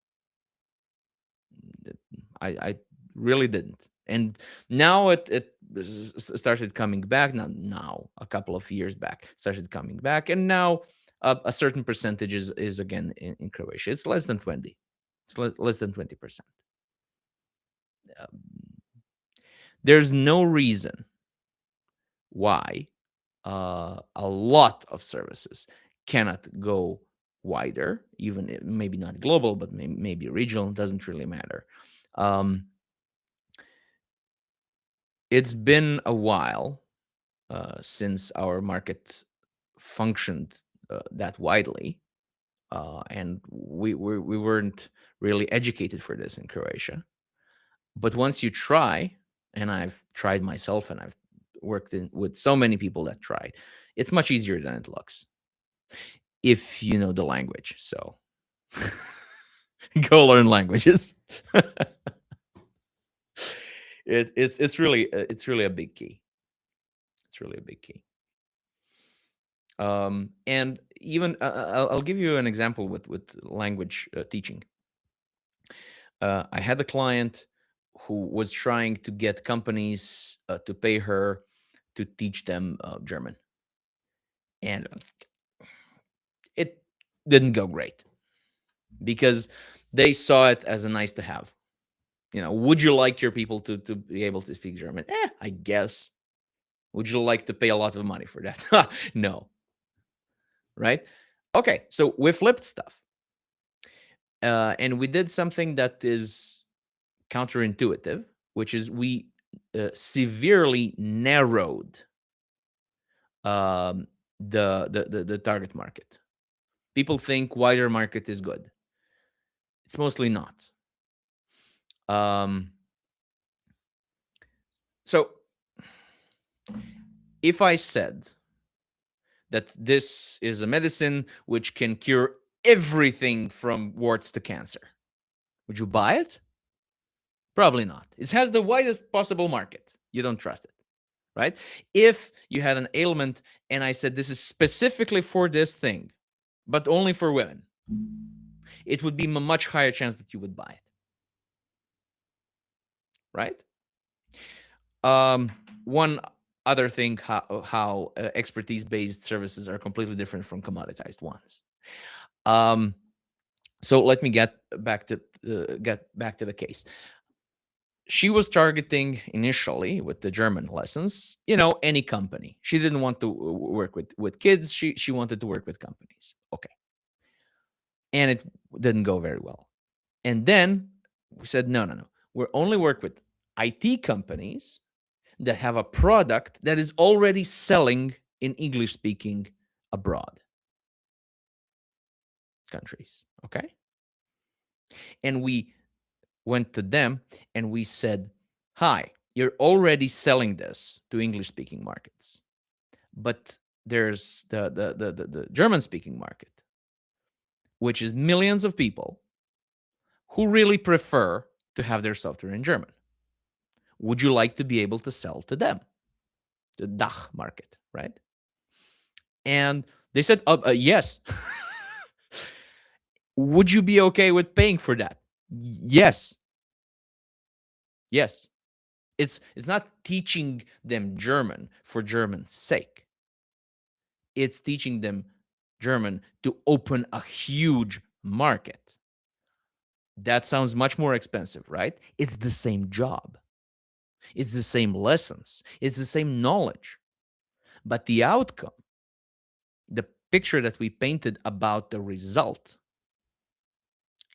I really didn't. And now it started coming back. Now a couple of years back started coming back, and now a certain percentage is again in Croatia. It's less than 20. It's less than 20%. There's no reason why a lot of services cannot go wider, even maybe not global, but maybe regional. Doesn't really matter. It's been a while since our market functioned that widely, and we weren't really educated for this in Croatia. But once you try, and I've tried myself, and I've worked with so many people that tried, it's much easier than it looks if you know the language. So go learn languages. It's really a big key. It's really a big key. And even I'll give you an example with language teaching. I had a client who was trying to get companies to pay her to teach them German, and it didn't go great because they saw it as a nice to have. Would you like your people to be able to speak German? I guess. Would you like to pay a lot of money for that? No. Right? Okay, so we flipped stuff. And we did something that is counterintuitive, which is we severely narrowed the target market. People think wider market is good. It's mostly not. So if I said that this is a medicine which can cure everything from warts to cancer, would you buy it? Probably not. It has the widest possible market. You don't trust it, right? If you had an ailment and I said this is specifically for this thing, but only for women, it would be a much higher chance that you would buy it, right? One other thing, how expertise-based services are completely different from commoditized ones. So let me get back to the case. She was targeting initially with the German lessons, any company. She didn't want to work with kids. She wanted to work with companies. Okay. And it didn't go very well. And then we said, no. We're only work with IT companies that have a product that is already selling in English speaking abroad countries. Okay. And we went to them and we said, hi, you're already selling this to English-speaking markets, but there's the German-speaking market, which is millions of people who really prefer to have their software in German. Would you like to be able to sell to them, the DACH market, right? And they said, yes. Would you be okay with paying for that? Yes. Yes. It's not teaching them German for German's sake. It's teaching them German to open a huge market. That sounds much more expensive, right? It's the same job. It's the same lessons. It's the same knowledge. But the outcome, the picture that we painted about the result,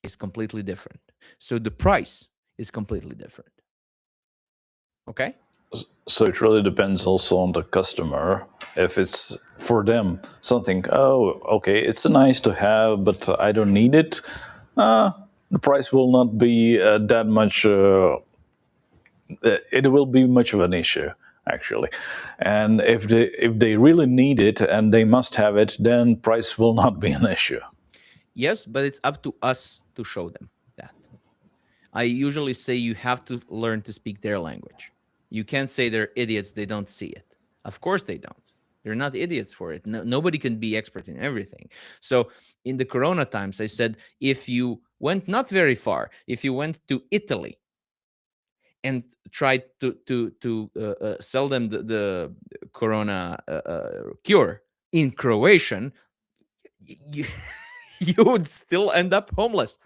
is completely different. So the price is completely different. Okay? So it really depends also on the customer. If it's for them something, oh, okay, it's nice to have, but I don't need it. The price will not be that much. It will be much of an issue, actually. And if they really need it and they must have it, then price will not be an issue. Yes, but it's up to us to show them that. I usually say you have to learn to speak their language. You can't say they're idiots, they don't see it. Of course they don't. They're not idiots for it. Nobody can be expert in everything. So in the Corona times, I said, if you went not very far, if you went to Italy and tried to sell them the Corona cure in Croatian, you, you would still end up homeless.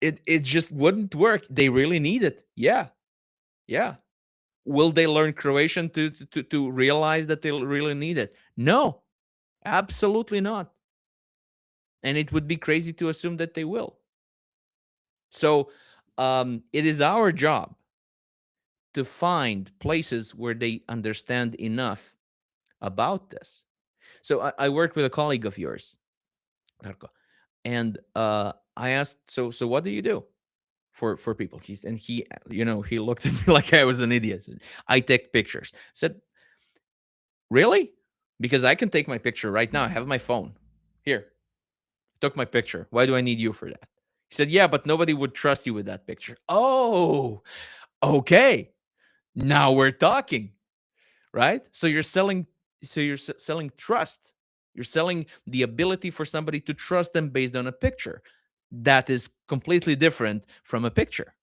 It just wouldn't work. They really need it. Yeah. Will they learn Croatian to realize that they really need it? No, absolutely not. And it would be crazy to assume that they will. So it is our job to find places where they understand enough about this. So I worked with a colleague of yours, Darko, and I asked, so what do you do for people? He looked at me like I was an idiot. I take pictures. I said, really? Because I can take my picture right now. I have my phone here. Took my picture. Why do I need you for that? He said, yeah, but nobody would trust you with that picture. Oh, okay. Now we're talking, right? So you're selling trust. You're selling the ability for somebody to trust them based on a picture. That is completely different from a picture.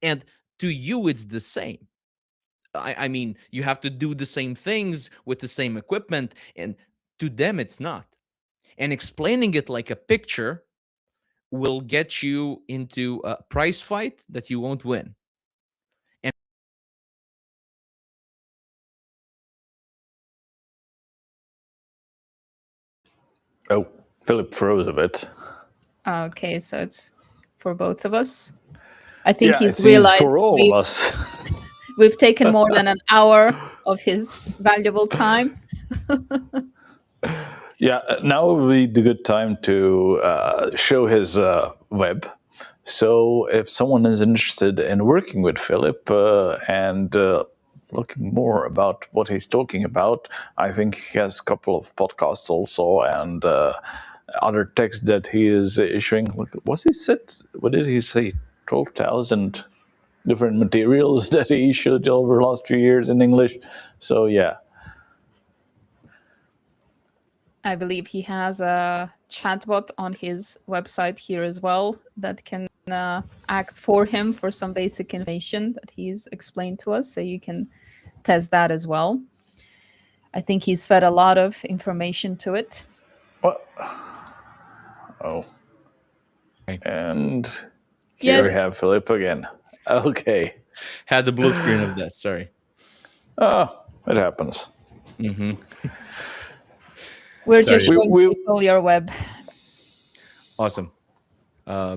And to you, it's the same. I mean, you have to do the same things with the same equipment, and to them, it's not. And explaining it like a picture will get you into a price fight that you won't win. Oh, Philip froze a bit. Okay, so it's for both of us. I think Yeah, he's it seems realized for all of us. we've taken more than an hour of his valuable time. Yeah, now would be the good time to show his web. So if someone is interested in working with Philip and looking more about what he's talking about, I think he has a couple of podcasts also and other texts that he is issuing. What he said? What did he say? 12,000 different materials that he issued over the last few years in English. So yeah. I believe he has a chatbot on his website here as well that can act for him for some basic information that he's explained to us. So you can test that as well. I think he's fed a lot of information to it. What? Oh. And here Yes. we have Philip again. Okay. Had the blue screen of that, sorry. Oh, it happens. Mm-hmm. We're Sorry. just showing people your web. Awesome.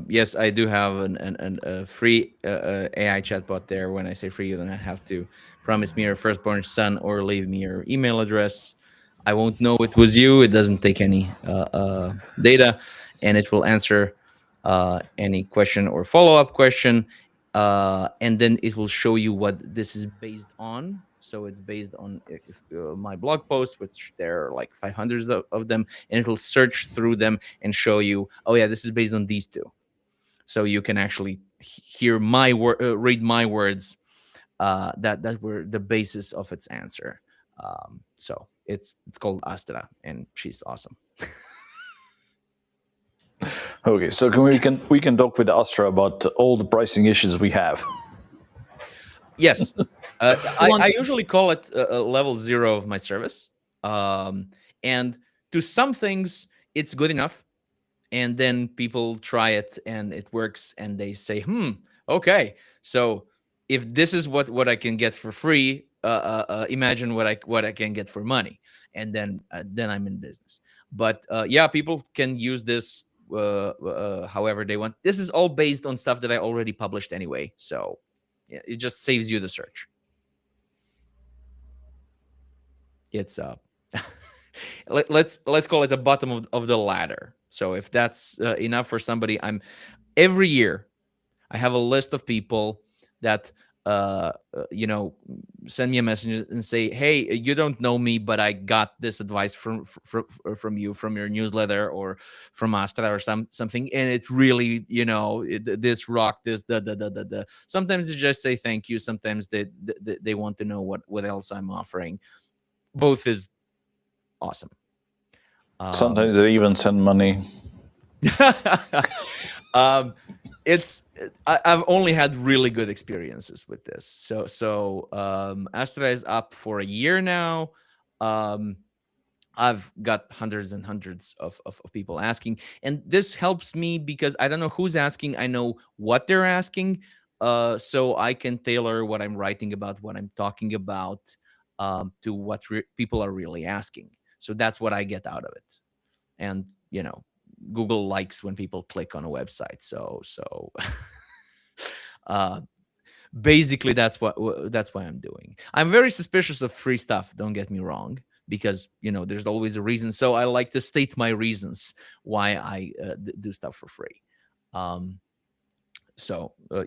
Yes, I do have a free AI chatbot there. When I say free, you don't have to promise me your firstborn son or leave me your email address. I won't know it was you. It doesn't take any data, and it will answer any question or follow-up question. and then it will show you what this is based on. So it's based on my blog post, which there are like 500 of them, and it will search through them and show you, oh yeah, this is based on these two. So you can actually hear read my words that were the basis of its answer. So it's called Astra, and she's awesome. Okay, so we can talk with Astra about all the pricing issues we have. Yes. I usually call it level 0 of my service. And to some things, it's good enough. And then people try it and it works and they say, okay, so if this is what I can get for free, imagine what I can get for money. And then I'm in business. But yeah, people can use this however they want. This is all based on stuff that I already published anyway. So yeah, it just saves you the search. It's let's call it the bottom of the ladder. So if that's enough for somebody, every year I have a list of people that send me a message and say, hey, you don't know me, but I got this advice from you, from your newsletter or from Astra or something, and it really, this rock, this the. Sometimes they just say thank you. Sometimes they want to know what else I'm offering. Both is awesome. Sometimes they even send money. I've only had really good experiences with this. So Astra is up for a year now. I've got hundreds and hundreds of people asking, and this helps me because I don't know who's asking. I know what they're asking, so I can tailor what I'm writing about, what I'm talking about, to what people are really asking. So that's what I get out of it. And Google likes when people click on a website. So basically that's why I'm doing. I'm very suspicious of free stuff, don't get me wrong, because there's always a reason. So I like to state my reasons why I do stuff for free.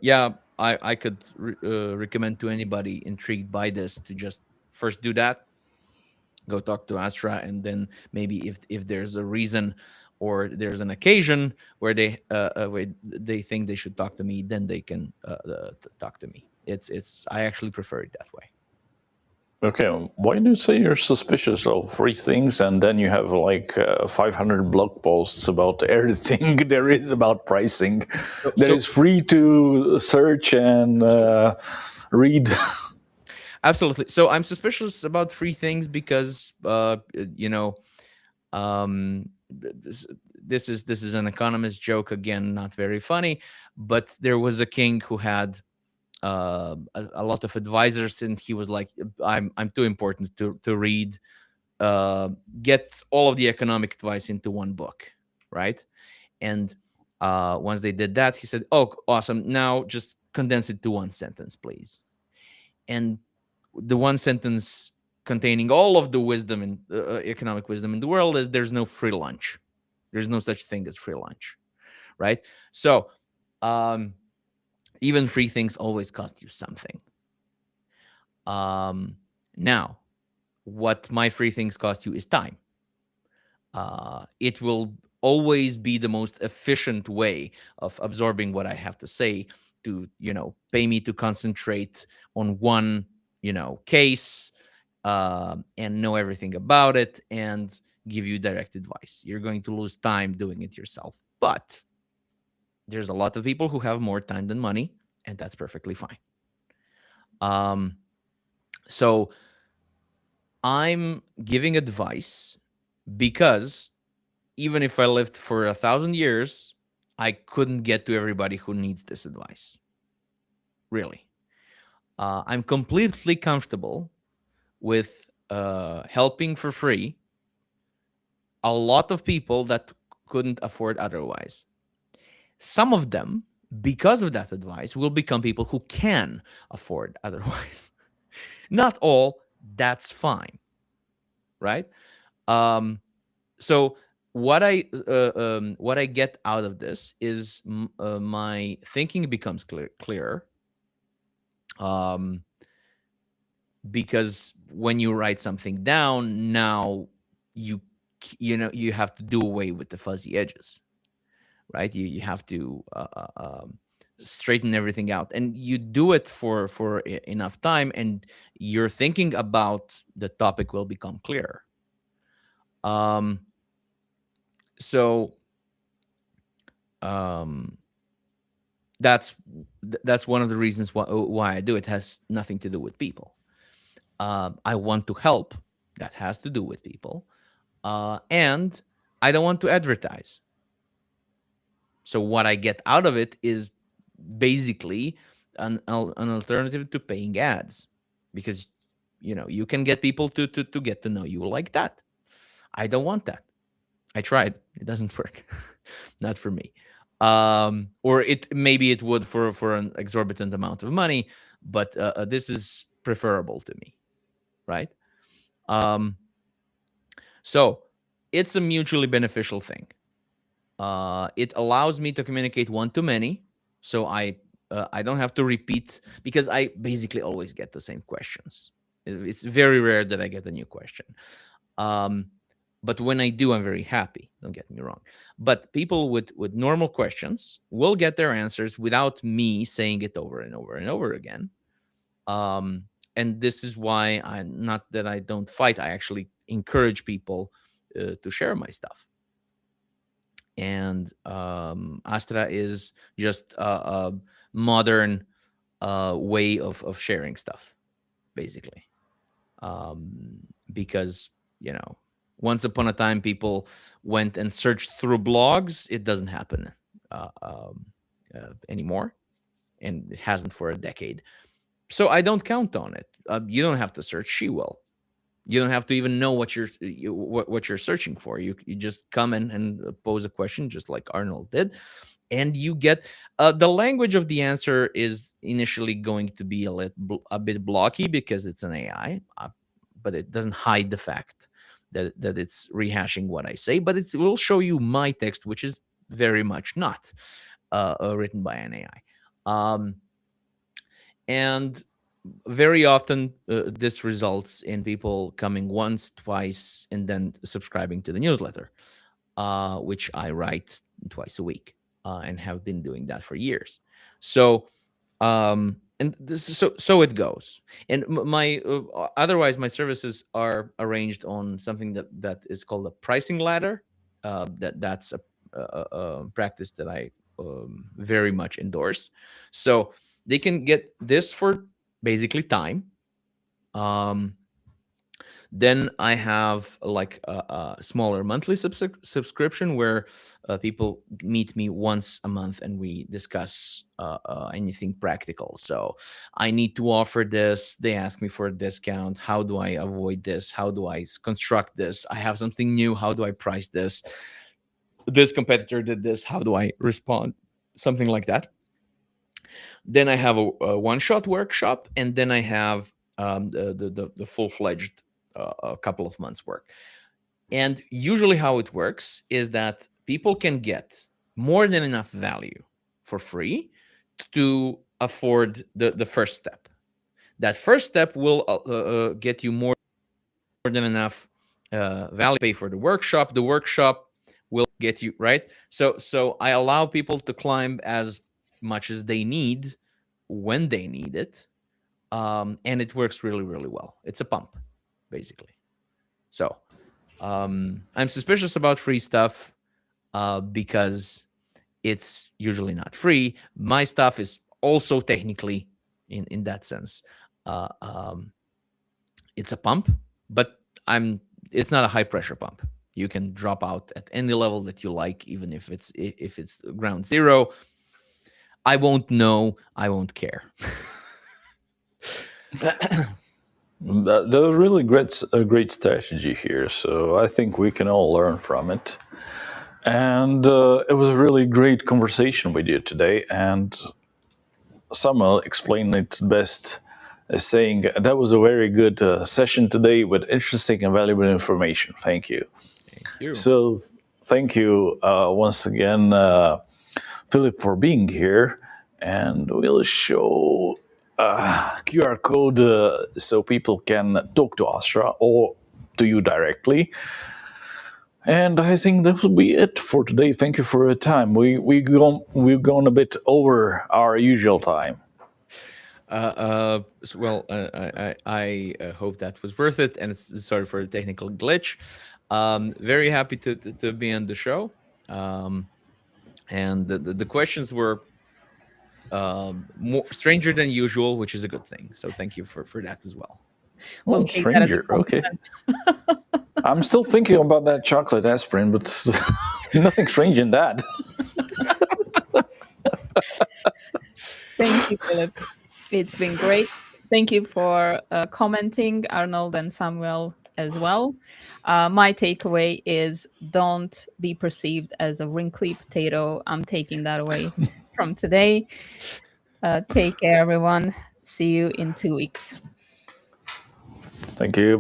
Yeah, I could recommend to anybody intrigued by this to just first do that, go talk to Astra, and then maybe if there's a reason or there's an occasion where they think they should talk to me, then they can talk to me. I actually prefer it that way. Okay, why do you say you're suspicious of free things and then you have like 500 blog posts about everything there is about pricing that is free to search and read? Absolutely. So I'm suspicious about free things because this is an economist joke, again, not very funny, but there was a king who had a lot of advisors, and he was like, I'm too important to read, get all of the economic advice into one book, right? And once they did that, he said, oh, awesome, now just condense it to one sentence, please. And the one sentence containing all of the wisdom and economic wisdom in the world is, there's no free lunch. There's no such thing as free lunch, right? So even free things always cost you something. Now, what my free things cost you is time. It will always be the most efficient way of absorbing what I have to say, to pay me to concentrate on one case, and know everything about it and give you direct advice. You're going to lose time doing it yourself, but there's a lot of people who have more time than money, and that's perfectly fine. So I'm giving advice because even if I lived for 1,000 years, I couldn't get to everybody who needs this advice. Really. I'm completely comfortable with helping for free a lot of people that couldn't afford otherwise. Some of them, because of that advice, will become people who can afford otherwise. Not all, that's fine, right? So what I get out of this is my thinking becomes clearer. Because when you write something down, now you have to do away with the fuzzy edges, right? You have to straighten everything out, and you do it for enough time, and you're thinking about the topic will become clearer. So that's one of the reasons why I do it. It has nothing to do with people. I want to help. That has to do with people. And I don't want to advertise. So what I get out of it is basically an alternative to paying ads, because you can get people to get to know you like that. I don't want that. I tried. It doesn't work. Not for me. Or maybe it would for an exorbitant amount of money, but this is preferable to me, right? So it's a mutually beneficial thing. It allows me to communicate one-to-many, so I don't have to repeat, because I basically always get the same questions. It's very rare that I get a new question. But when I do, I'm very happy. Don't get me wrong. But people with normal questions will get their answers without me saying it over and over and over again. And this is why not that I don't fight. I actually encourage people to share my stuff. And Astra is just a modern way of sharing stuff, basically. Because once upon a time, people went and searched through blogs. It doesn't happen anymore, and it hasn't for a decade. So I don't count on it. You don't have to search. She will. You don't have to even know what you're searching for. You just come and pose a question, just like Arnold did, and you get the language of the answer is initially going to be a bit blocky because it's an AI, but it doesn't hide the fact that it's rehashing what I say. But it will show you my text, which is very much not written by an AI. And very often this results in people coming once, twice, and then subscribing to the newsletter, which I write twice a week, and have been doing that for years. So so it goes. And my otherwise my services are arranged on something that is called a pricing ladder. That's a practice that I very much endorse. So they can get this for basically time. Then I have like a smaller monthly subscription where people meet me once a month and we discuss anything practical. So I need to offer this. They ask me for a discount. How do I avoid this? How do I construct this? I have something new. How do I price this? This competitor did this. How do I respond? Something like that. Then I have a one-shot workshop, and then I have the full-fledged a couple of months work. And usually how it works is that people can get more than enough value for free to afford the first step. That first step will get you more than enough value to pay for the workshop. The workshop will get you, right? So I allow people to climb as much as they need when they need it. And it works really, really well. It's a pump, basically. So I'm suspicious about free stuff because it's usually not free. My stuff is also technically, in that sense, it's a pump, but it's not a high pressure pump. You can drop out at any level that you like, even if it's ground zero. I won't know. I won't care. That was really a great strategy here. So I think we can all learn from it. And it was a really great conversation with you today. And Samuel explained it best as saying that was a very good session today with interesting and valuable information. Thank you. Thank you. So thank you once again, Philip, for being here. And we'll show QR code so people can talk to Astra or to you directly. And I think that will be it for today. Thank you for your time. We've gone a bit over our usual time. Well, I hope that was worth it, and sorry for the technical glitch. Very happy to be on the show, and the questions were more stranger than usual, which is a good thing. So thank you for that as well. We'll Oh, take that as a stranger. Okay. compliment. I'm still thinking about that chocolate aspirin, but nothing strange in that. Thank you, Philip. It's been great. Thank you for commenting, Arnold and Samuel as well. My takeaway is don't be perceived as a wrinkly potato. I'm taking that away from today. Take care, everyone. See you in 2 weeks. Thank you.